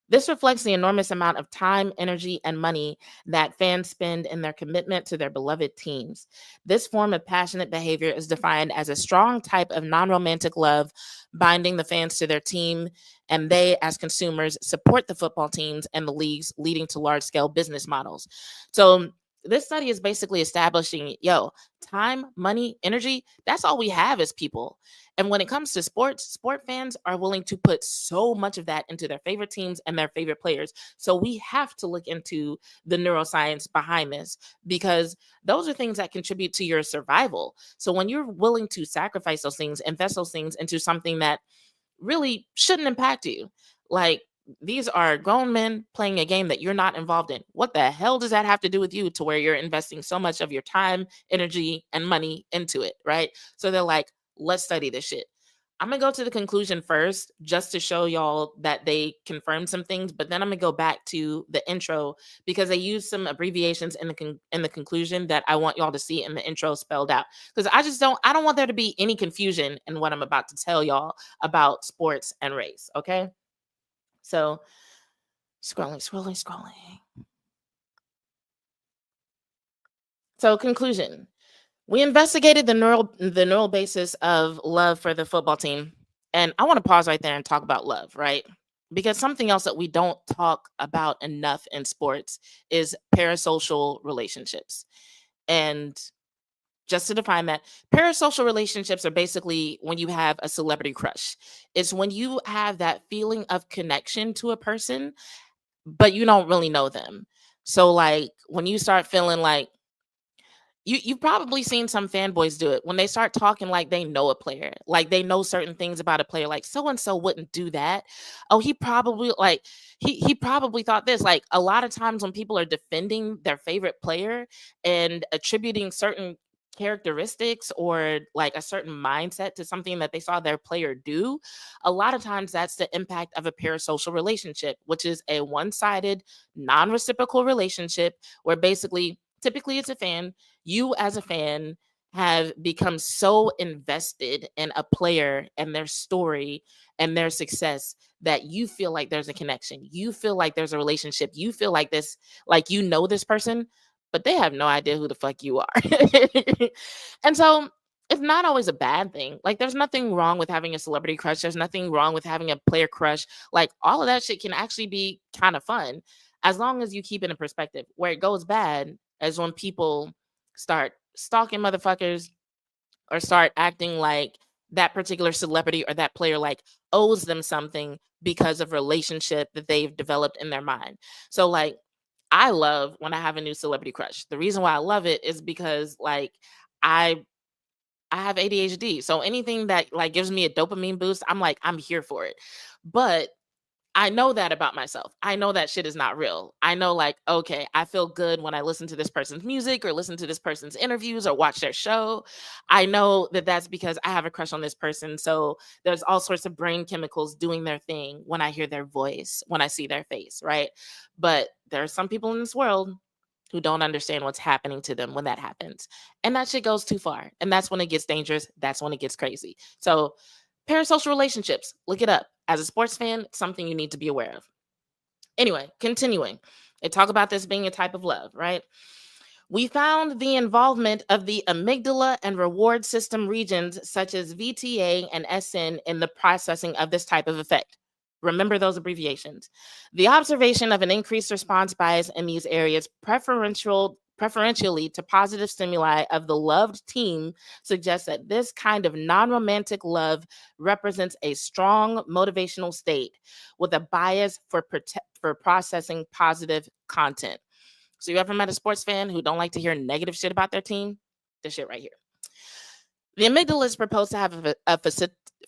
This reflects the enormous amount of time, energy, and money that fans spend in their commitment to their beloved teams. This form of passionate behavior is defined as a strong type of non-romantic love, binding the fans to their team, and they, as consumers, support the football teams and the leagues, leading to large-scale business models. So this study is basically establishing, time, money, energy, that's all we have as people. And when it comes to sports, sport fans are willing to put so much of that into their favorite teams and their favorite players. So we have to look into the neuroscience behind this, because those are things that contribute to your survival. So when you're willing to sacrifice those things, invest those things into something that really shouldn't impact you, like these are grown men playing a game that you're not involved in. What the hell does that have to do with you, to where you're investing so much of your time, energy, and money into it, right? So they're like, let's study this shit. I'm going to go to the conclusion first, just to show y'all that they confirmed some things, but then I'm going to go back to the intro, because they use some abbreviations in the conclusion that I want y'all to see in the intro spelled out. Because I don't want there to be any confusion in what I'm about to tell y'all about sports and race, okay? So scrolling. So conclusion. We investigated the neural basis of love for the football team. And I want to pause right there and talk about love, right? Because something else that we don't talk about enough in sports is parasocial relationships. And just to define that, parasocial relationships are basically when you have a celebrity crush. It's when you have that feeling of connection to a person, but you don't really know them. So like when you start feeling like, you've probably seen some fanboys do it when they start talking like they know a player, like they know certain things about a player, like so and so wouldn't do that. Oh, he probably he probably thought this. Like a lot of times when people are defending their favorite player and attributing certain characteristics or like a certain mindset to something that they saw their player do, a lot of times that's the impact of a parasocial relationship, which is a one-sided, non-reciprocal relationship where basically, typically it's a fan. You as a fan have become so invested in a player and their story and their success that you feel like there's a connection. You feel like there's a relationship. You feel like this, like you know this person, but they have no idea who the fuck you are. And so it's not always a bad thing. Like there's nothing wrong with having a celebrity crush. There's nothing wrong with having a player crush. Like all of that shit can actually be kind of fun as long as you keep it in perspective. Where it goes bad is when people start stalking motherfuckers or start acting like that particular celebrity or that player like owes them something because of relationship that they've developed in their mind. So like I love when I have a new celebrity crush. The reason why I love it is because like I I have ADHD. So anything that like gives me a dopamine boost, I'm like I'm here for it. But I know that about myself. I know that shit is not real. I know, like, okay, I feel good when I listen to this person's music or listen to this person's interviews or watch their show. I know that that's because I have a crush on this person. So there's all sorts of brain chemicals doing their thing when I hear their voice, when I see their face, right? But there are some people in this world who don't understand what's happening to them when that happens. And that shit goes too far. And that's when it gets dangerous. That's when it gets crazy. So parasocial relationships, look it up. As a sports fan, something you need to be aware of. Anyway, continuing. They talk about this being a type of love, right? We found the involvement of the amygdala and reward system regions such as VTA and SN in the processing of this type of effect. Remember those abbreviations. The observation of an increased response bias in these areas preferentially to positive stimuli of the loved team suggests that this kind of non-romantic love represents a strong motivational state with a bias for processing positive content. So you ever met a sports fan who don't like to hear negative shit about their team? This shit right here. The amygdala is proposed to have a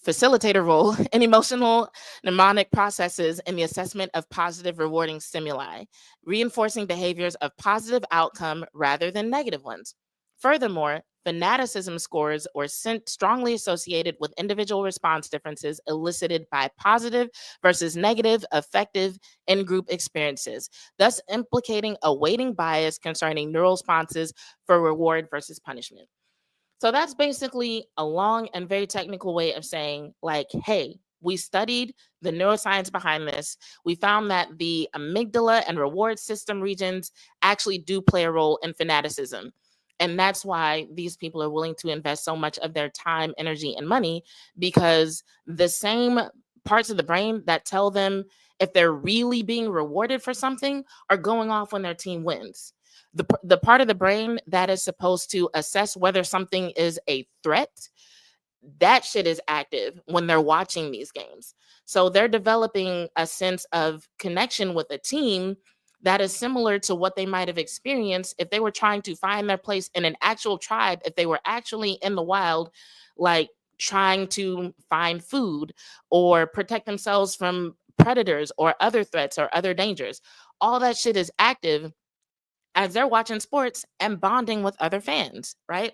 facilitator role in emotional mnemonic processes in the assessment of positive rewarding stimuli, reinforcing behaviors of positive outcome rather than negative ones. Furthermore, fanaticism scores are strongly associated with individual response differences elicited by positive versus negative affective in-group experiences, thus implicating a weighting bias concerning neural responses for reward versus punishment. So that's basically a long and very technical way of saying, like, hey, we studied the neuroscience behind this. We found that the amygdala and reward system regions actually do play a role in fanaticism. And that's why these people are willing to invest so much of their time, energy, and money, because the same parts of the brain that tell them if they're really being rewarded for something are going off when their team wins. The part of the brain that is supposed to assess whether something is a threat, that shit is active when they're watching these games. So they're developing a sense of connection with a team that is similar to what they might have experienced if they were trying to find their place in an actual tribe, if they were actually in the wild, like trying to find food or protect themselves from predators or other threats or other dangers. All that shit is active as they're watching sports and bonding with other fans, right?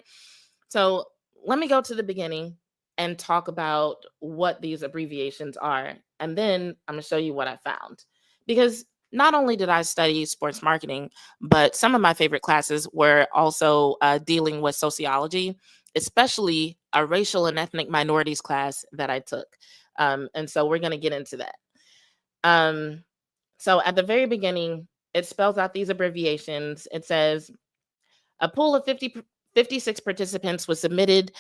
So let me go to the beginning and talk about what these abbreviations are. And then I'm going to show you what I found. Because not only did I study sports marketing, but some of my favorite classes were also dealing with sociology, especially a racial and ethnic minorities class that I took. And so we're going to get into that. So at the very beginning, it spells out these abbreviations. It says a pool of 56 participants was submitted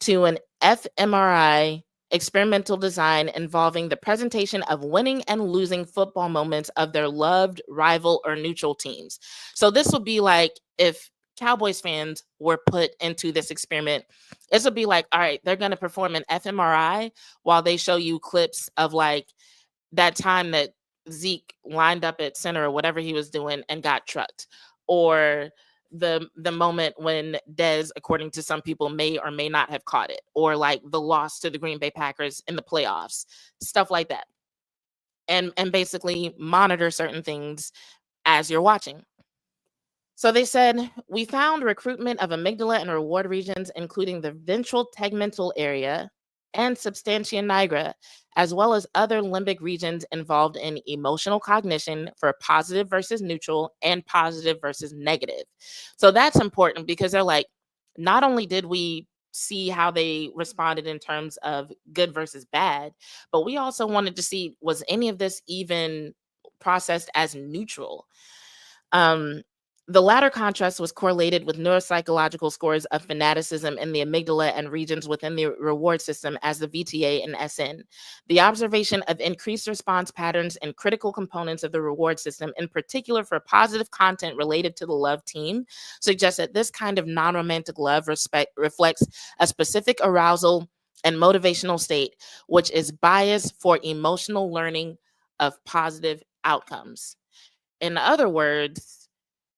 to an fMRI experimental design involving the presentation of winning and losing football moments of their loved rival or neutral teams. So this would be like if Cowboys fans were put into this experiment. This would be like, all right, they're going to perform an fMRI while they show you clips of like that time that Zeke lined up at center or whatever he was doing and got trucked, or the moment when Dez, according to some people, may or may not have caught it, or like the loss to the Green Bay Packers in the playoffs, stuff like that, and basically monitor certain things as you're watching. So they said, we found recruitment of amygdala and reward regions, including the ventral tegmental area and substantia nigra, as well as other limbic regions involved in emotional cognition for positive versus neutral and positive versus negative. So that's important because they're like, not only did we see how they responded in terms of good versus bad, but we also wanted to see, was any of this even processed as neutral? Um, the latter contrast was correlated with neuropsychological scores of fanaticism in the amygdala and regions within the reward system as the VTA and SN. The observation of increased response patterns and critical components of the reward system, in particular for positive content related to the love team, suggests that this kind of non-romantic love reflects a specific arousal and motivational state, which is biased for emotional learning of positive outcomes. In other words,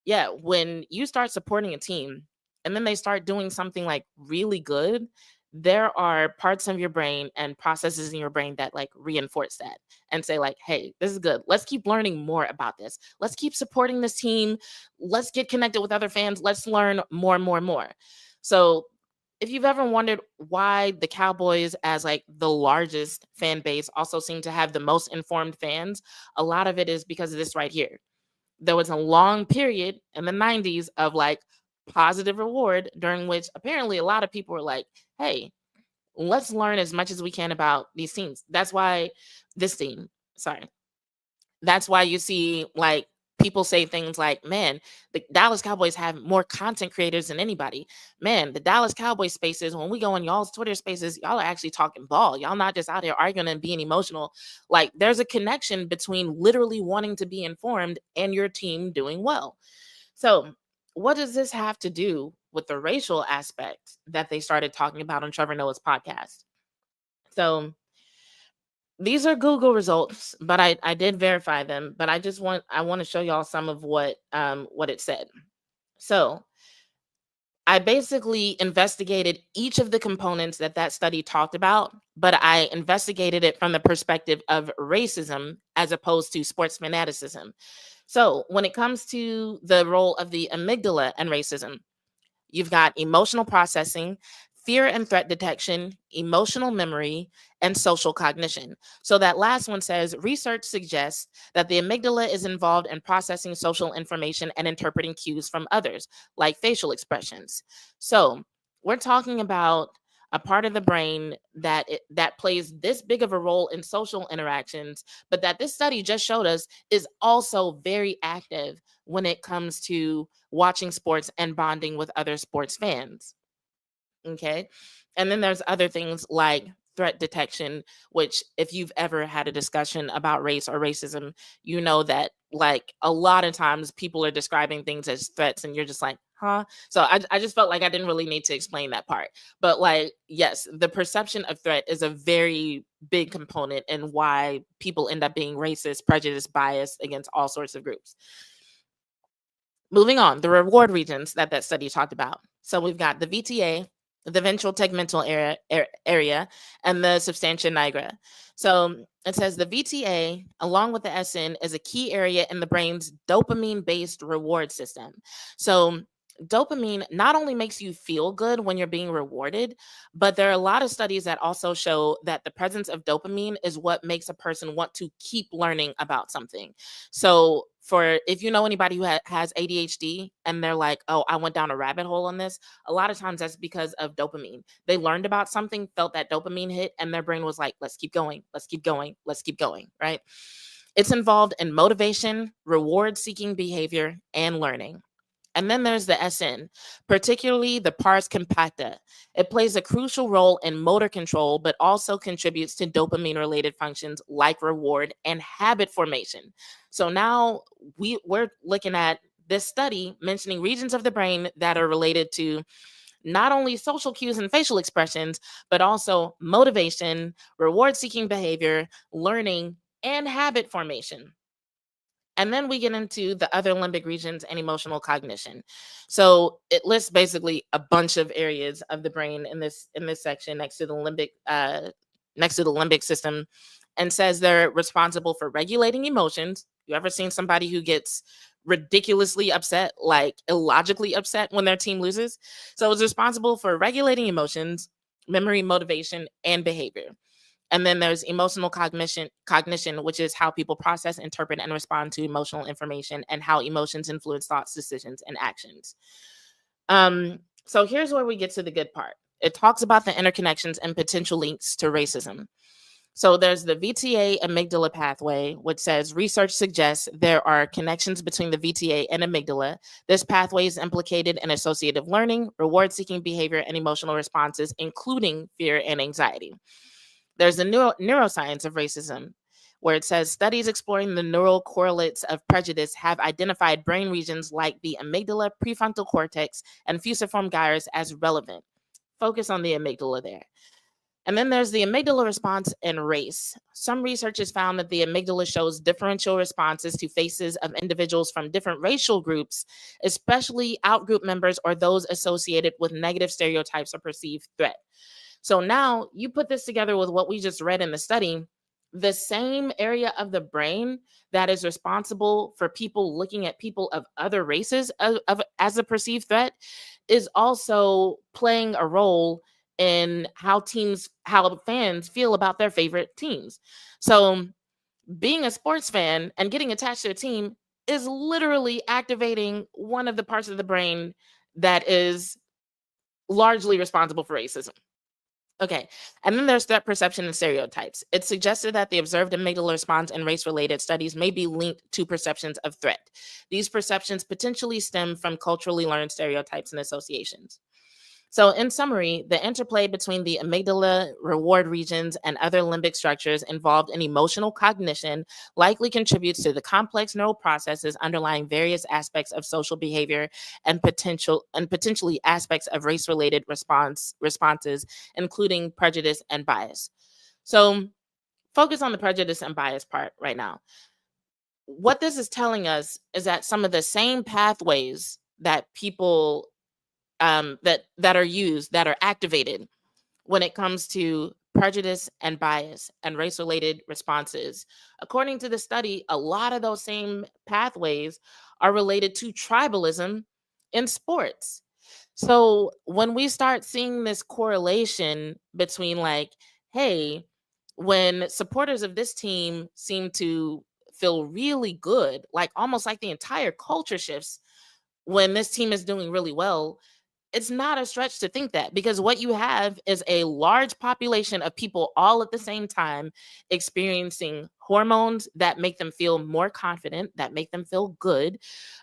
yeah, when you start supporting a team and then they start doing something like really good, there are parts of your brain and processes in your brain that like reinforce that and say like, hey, this is good. Let's keep learning more about this. Let's keep supporting this team. Let's get connected with other fans. Let's learn more and more and more. So if you've ever wondered why the Cowboys, as like the largest fan base, also seem to have the most informed fans, a lot of it is because of this right here. There was a long period in the 90s of like positive reward during which apparently a lot of people were like, hey, let's learn as much as we can about these teams. That's why this team, sorry, that's why you see like people say things like, man, the Dallas Cowboys have more content creators than anybody. Man, the Dallas Cowboys spaces, when we go in y'all's Twitter spaces, y'all are actually talking ball. Y'all not just out here arguing and being emotional. Like there's a connection between literally wanting to be informed and your team doing well. So what does this have to do with the racial aspect that they started talking about on Trevor Noah's podcast? So these are Google results, but I did verify them. But I want to show y'all some of what it said. So I basically investigated each of the components that study talked about, but I investigated it from the perspective of racism as opposed to sports fanaticism. So when it comes to the role of the amygdala and racism, you've got emotional processing, fear and threat detection, emotional memory, and social cognition. So that last one says research suggests that the amygdala is involved in processing social information and interpreting cues from others, like facial expressions. So we're talking about a part of the brain that plays this big of a role in social interactions, but that this study just showed us is also very active when it comes to watching sports and bonding with other sports fans. Okay. And then there's other things like threat detection, which, if you've ever had a discussion about race or racism, you know that like a lot of times people are describing things as threats and you're just like, huh? So I just felt like I didn't really need to explain that part. But like, yes, the perception of threat is a very big component in why people end up being racist, prejudiced, biased against all sorts of groups. Moving on, the reward regions that study talked about. So we've got the VTA, the ventral tegmental area, and the substantia nigra. So it says the VTA, along with the SN, is a key area in the brain's dopamine-based reward system. So dopamine not only makes you feel good when you're being rewarded, but there are a lot of studies that also show that the presence of dopamine is what makes a person want to keep learning about something. So for if you know anybody who has ADHD and they're like, oh, I went down a rabbit hole on this, a lot of times that's because of dopamine. They learned about something, felt that dopamine hit, and their brain was like, let's keep going, let's keep going, let's keep going, right? It's involved in motivation, reward-seeking behavior, and learning. And then there's the SN, particularly the pars compacta. It plays a crucial role in motor control, but also contributes to dopamine-related functions like reward and habit formation. So now we're looking at this study mentioning regions of the brain that are related to not only social cues and facial expressions, but also motivation, reward-seeking behavior, learning, and habit formation. And then we get into the other limbic regions and emotional cognition. So it lists basically a bunch of areas of the brain in this section next to the limbic system, and says they're responsible for regulating emotions. You ever seen somebody who gets ridiculously upset, like illogically upset when their team loses? So it's responsible for regulating emotions, memory, motivation, and behavior. And then there's emotional cognition, which is how people process, interpret, and respond to emotional information and how emotions influence thoughts, decisions, and actions. So here's where we get to the good part. It talks about the interconnections and potential links to racism. So there's the VTA amygdala pathway, which says research suggests there are connections between the VTA and amygdala. This pathway is implicated in associative learning, reward-seeking behavior, and emotional responses, including fear and anxiety. There's the neuroscience of racism, where it says studies exploring the neural correlates of prejudice have identified brain regions like the amygdala, prefrontal cortex, and fusiform gyrus as relevant. Focus on the amygdala there. And then there's the amygdala response and race. Some researchers found that the amygdala shows differential responses to faces of individuals from different racial groups, especially outgroup members or those associated with negative stereotypes or perceived threat. So now you put this together with what we just read in the study, the same area of the brain that is responsible for people looking at people of other races as a perceived threat is also playing a role in how fans feel about their favorite teams. So being a sports fan and getting attached to a team is literally activating one of the parts of the brain that is largely responsible for racism. Okay, and then there's threat perception and stereotypes. It's suggested that the observed amygdala response in race-related studies may be linked to perceptions of threat. These perceptions potentially stem from culturally learned stereotypes and associations. So in summary, the interplay between the amygdala, reward regions, and other limbic structures involved in emotional cognition likely contributes to the complex neural processes underlying various aspects of social behavior and potentially aspects of race-related responses, including prejudice and bias. So focus on the prejudice and bias part right now. What this is telling us is that some of the same pathways that people that are activated when it comes to prejudice and bias and race-related responses. According to the study, a lot of those same pathways are related to tribalism in sports. So when we start seeing this correlation between like, hey, when supporters of this team seem to feel really good, like almost like the entire culture shifts when this team is doing really well, it's not a stretch to think that, because what you have is a large population of people all at the same time experiencing hormones that make them feel more confident, that make them feel good,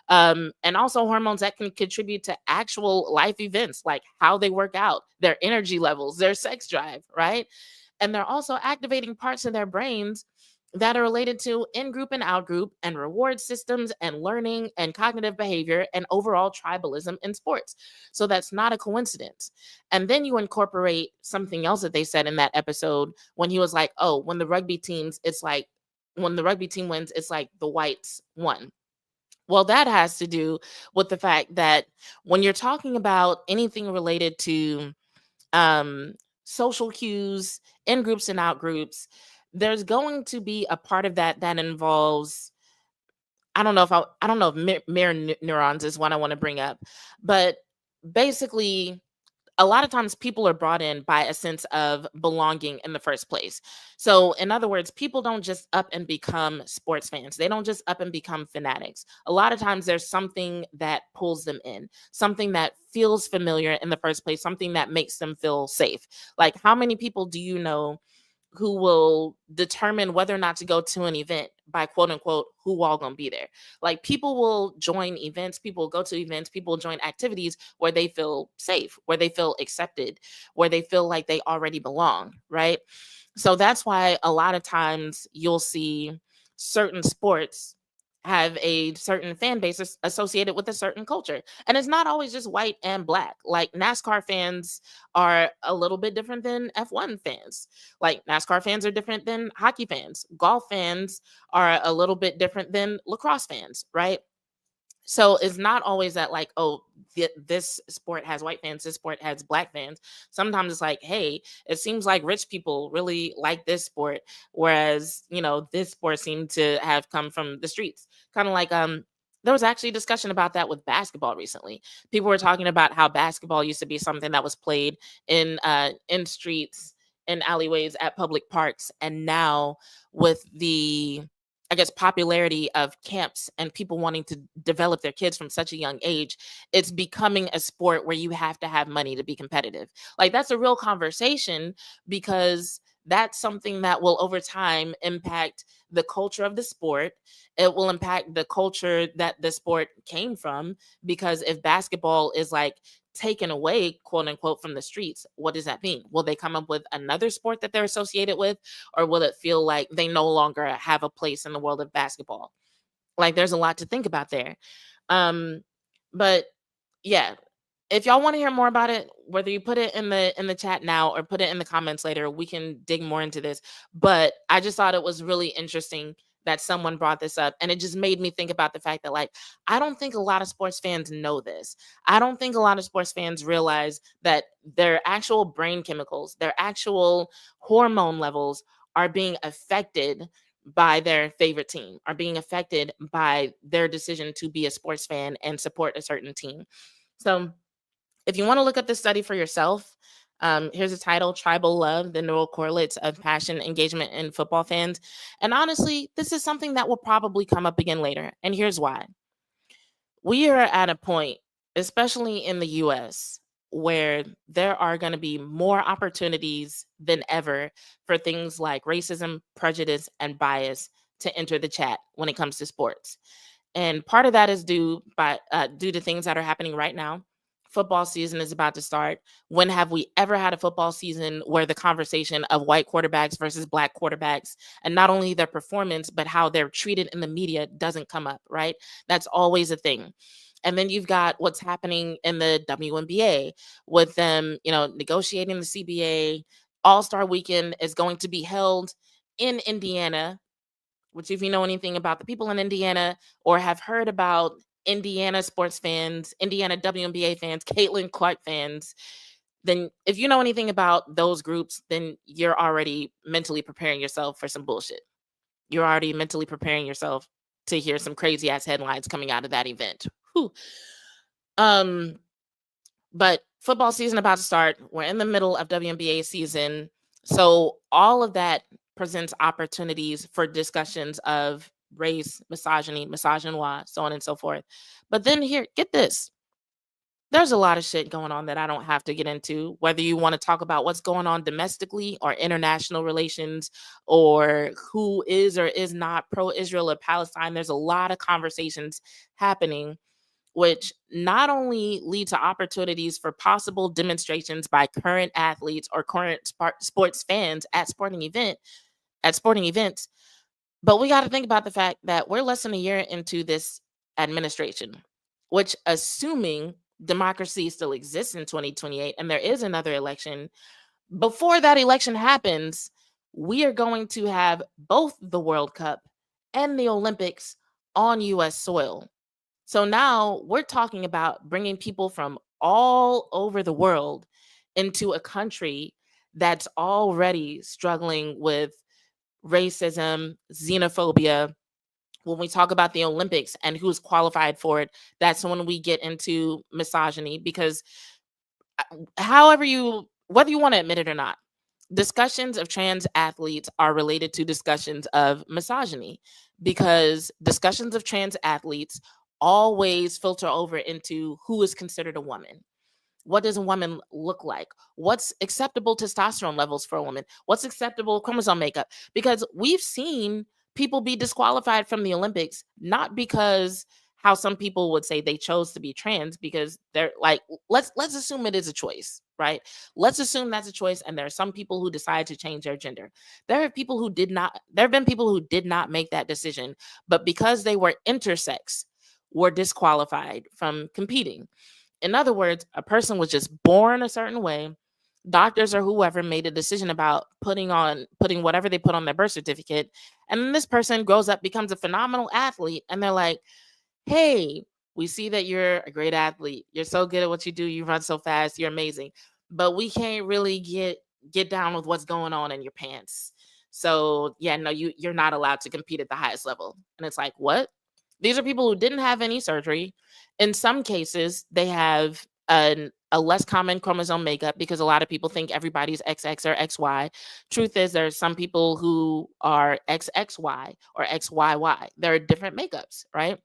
and also hormones that can contribute to actual life events like how they work out, their energy levels, their sex drive, right? And they're also activating parts of their brains that are related to in-group and out-group and reward systems and learning and cognitive behavior and overall tribalism in sports. So that's not a coincidence. And then you incorporate something else that they said in that episode when he was like, oh, when the rugby team wins, it's like the whites won. Well, that has to do with the fact that when you're talking about anything related to social cues, in groups and out groups, there's going to be a part of that that involves, I don't know if mirror neurons is what I want to bring up, but basically a lot of times people are brought in by a sense of belonging in the first place. So in other words, people don't just up and become sports fans. They don't just up and become fanatics. A lot of times there's something that pulls them in, something that feels familiar in the first place, something that makes them feel safe. Like, how many people do you know who will determine whether or not to go to an event by quote unquote who all gonna be there? Like, people will join events, people will go to events, people will join activities where they feel safe, where they feel accepted, where they feel like they already belong, right? So that's why a lot of times you'll see certain sports have a certain fan base associated with a certain culture. And it's not always just white and black. Like, NASCAR fans are a little bit different than F1 fans. Like, NASCAR fans are different than hockey fans. Golf fans are a little bit different than lacrosse fans, right? So it's not always that like, oh, this sport has white fans, this sport has black fans. Sometimes it's like, hey, it seems like rich people really like this sport, whereas, this sport seemed to have come from the streets. Kind of like there was actually a discussion about that with basketball recently. People were talking about how basketball used to be something that was played in streets, in alleyways, at public parks, and now with the I guess, popularity of camps and people wanting to develop their kids from such a young age, it's becoming a sport where you have to have money to be competitive. Like, that's a real conversation, because that's something that will over time impact the culture of the sport. It will impact the culture that the sport came from, because if basketball is like taken away, quote unquote, from the streets, what does that mean? Will they come up with another sport that they're associated with, or will it feel like they no longer have a place in the world of basketball? Like, there's a lot to think about there. But yeah, if y'all want to hear more about it, whether you put it in the chat now or put it in the comments later, we can dig more into this. But I just thought it was really interesting that someone brought this up, and it just made me think about the fact that, like, I don't think a lot of sports fans know this. I don't think a lot of sports fans realize that their actual brain chemicals, their actual hormone levels are being affected by their favorite team, are being affected by their decision to be a sports fan and support a certain team. So if you want to look at this study for yourself, here's a title: Tribal Love, the Neural Correlates of Passion, Engagement in Football Fans. And honestly, this is something that will probably come up again later. And here's why. We are at a point, especially in the US, where there are going to be more opportunities than ever for things like racism, prejudice, and bias to enter the chat when it comes to sports. And part of that is due to things that are happening right now. Football season is about to start. When have we ever had a football season where the conversation of white quarterbacks versus black quarterbacks, and not only their performance, but how they're treated in the media, doesn't come up, right? That's always a thing. And then you've got what's happening in the WNBA with them, negotiating the CBA. All-Star Weekend is going to be held in Indiana, which, if you know anything about the people in Indiana or have heard about Indiana sports fans, Indiana WNBA fans, Caitlin Clark fans, then if you know anything about those groups, then you're already mentally preparing yourself for some bullshit. You're already mentally preparing yourself to hear some crazy ass headlines coming out of that event. Whew. But football season about to start. We're in the middle of WNBA season. So all of that presents opportunities for discussions of race, misogyny, misogynoir, so on and so forth. But then here, get this. There's a lot of shit going on that I don't have to get into, whether you want to talk about what's going on domestically or international relations, or who is or is not pro-Israel or Palestine. There's a lot of conversations happening, which not only lead to opportunities for possible demonstrations by current athletes or current sports fans at sporting events, but we got to think about the fact that we're less than a year into this administration, which, assuming democracy still exists in 2028 and there is another election, before that election happens, we are going to have both the World Cup and the Olympics on US soil. So now we're talking about bringing people from all over the world into a country that's already struggling with racism, xenophobia. When we talk about the Olympics and who's qualified for it, that's when we get into misogyny, because whether you want to admit it or not, discussions of trans athletes are related to discussions of misogyny, because discussions of trans athletes always filter over into who is considered a woman. What does a woman look like? What's acceptable testosterone levels for a woman? What's acceptable chromosome makeup? Because we've seen people be disqualified from the Olympics, not because how some people would say they chose to be trans, because they're like, let's assume it is a choice, right? Let's assume that's a choice, and there are some people who decide to change their gender. There have been people who did not make that decision, but because they were intersex, were disqualified from competing. In other words, a person was just born a certain way. Doctors or whoever made a decision about putting whatever they put on their birth certificate. And then this person grows up, becomes a phenomenal athlete. And they're like, hey, we see that you're a great athlete. You're so good at what you do. You run so fast. You're amazing. But we can't really get down with what's going on in your pants. So yeah, no, you're not allowed to compete at the highest level. And it's like, what? These are people who didn't have any surgery. In some cases, they have a less common chromosome makeup, because a lot of people think everybody's XX or XY. Truth is, there's some people who are XXY or XYY. There are different makeups, right?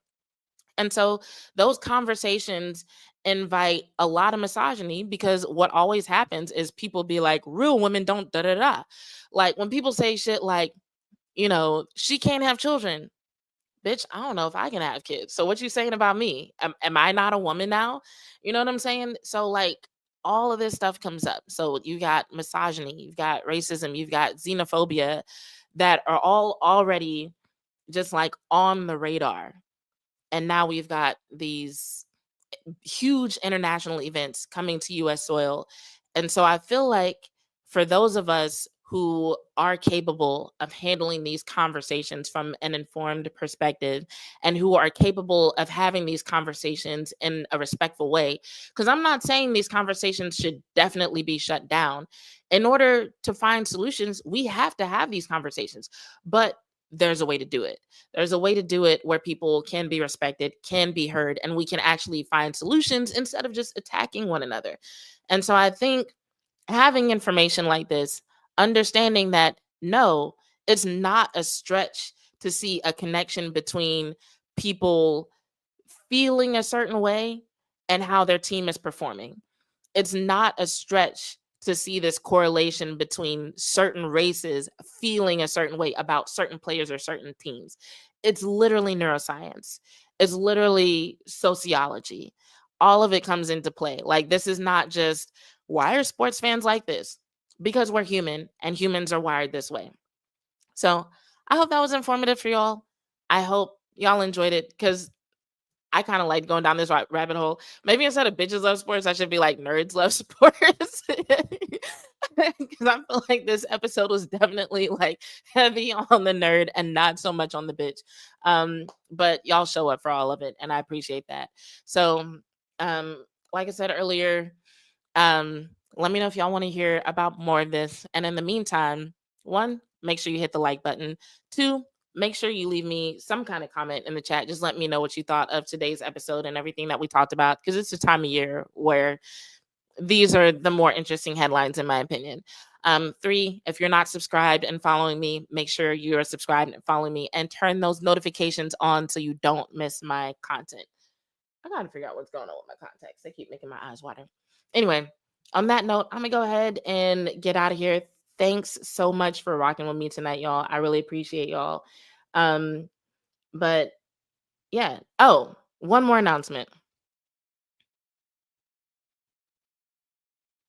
And so those conversations invite a lot of misogyny, because what always happens is people be like, real women don't da da da. Like when people say shit like, she can't have children. Bitch, I don't know if I can have kids. So what you saying about me? Am I not a woman now? You know what I'm saying? So like all of this stuff comes up. So you got misogyny, you've got racism, you've got xenophobia that are all already just like on the radar. And now we've got these huge international events coming to US soil. And so I feel like for those of us who are capable of handling these conversations from an informed perspective, and who are capable of having these conversations in a respectful way, because I'm not saying these conversations should definitely be shut down. In order to find solutions, we have to have these conversations, but there's a way to do it. There's a way to do it where people can be respected, can be heard, and we can actually find solutions instead of just attacking one another. And so I think having information like this, understanding that no, it's not a stretch to see a connection between people feeling a certain way and how their team is performing. It's not a stretch to see this correlation between certain races feeling a certain way about certain players or certain teams. It's literally neuroscience. It's literally sociology. All of it comes into play. Like, this is not just, why are sports fans like this? Because we're human, and humans are wired this way. So I hope that was informative for y'all. I hope y'all enjoyed it, because I kind of like going down this rabbit hole. Maybe instead of bitches love sports, I should be like nerds love sports. Because I feel like this episode was definitely like heavy on the nerd and not so much on the bitch. But y'all show up for all of it, and I appreciate that. So, like I said earlier, let me know if y'all want to hear about more of this. And in the meantime, 1, make sure you hit the like button. 2, make sure you leave me some kind of comment in the chat. Just let me know what you thought of today's episode and everything that we talked about, because it's the time of year where these are the more interesting headlines, in my opinion. 3, if you're not subscribed and following me, make sure you are subscribed and following me, and turn those notifications on so you don't miss my content. I gotta figure out what's going on with my contacts. They keep making my eyes water. Anyway, on that note, I'm gonna go ahead and get out of here. Thanks so much for rocking with me tonight, y'all. I really appreciate y'all. But yeah. Oh, one more announcement.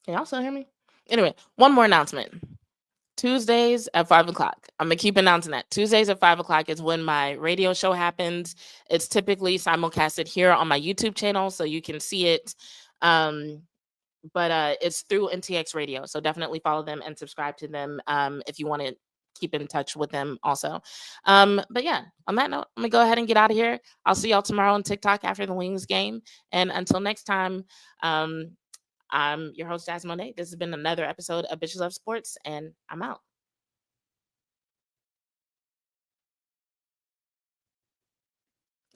Can y'all still hear me? Anyway, one more announcement. Tuesdays at 5 o'clock. I'm gonna keep announcing that. Tuesdays at 5 o'clock is when my radio show happens. It's typically simulcasted here on my YouTube channel, so you can see it. But it's through NTX Radio, so definitely follow them and subscribe to them if you want to keep in touch with them also. But yeah, on that note, I'm gonna go ahead and get out of here. I'll see y'all tomorrow on TikTok after the Wings game, and until next time, I'm your host, Jazz Monet. This has been another episode of Bitches Love Sports, and I'm out.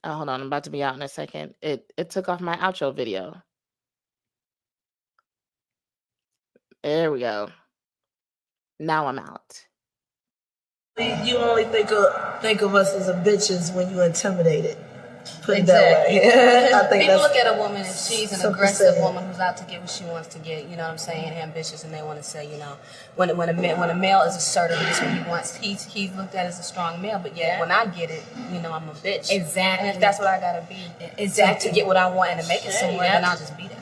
Oh, hold on, I'm about to be out in a second. It took off my outro video. There we go. Now I'm out. You only think of us as a bitches when you intimidated. Put it that way. I think people look at a woman and she's an aggressive woman who's out to get what she wants to get. You know what I'm saying? Ambitious, and they want to say, when a male is assertive, this is what he wants. He's looked at as a strong male, but yet when I get it, I'm a bitch. Exactly. And if that's what I gotta be, exactly, to get what I want and to make it somewhere, then I'll just be that.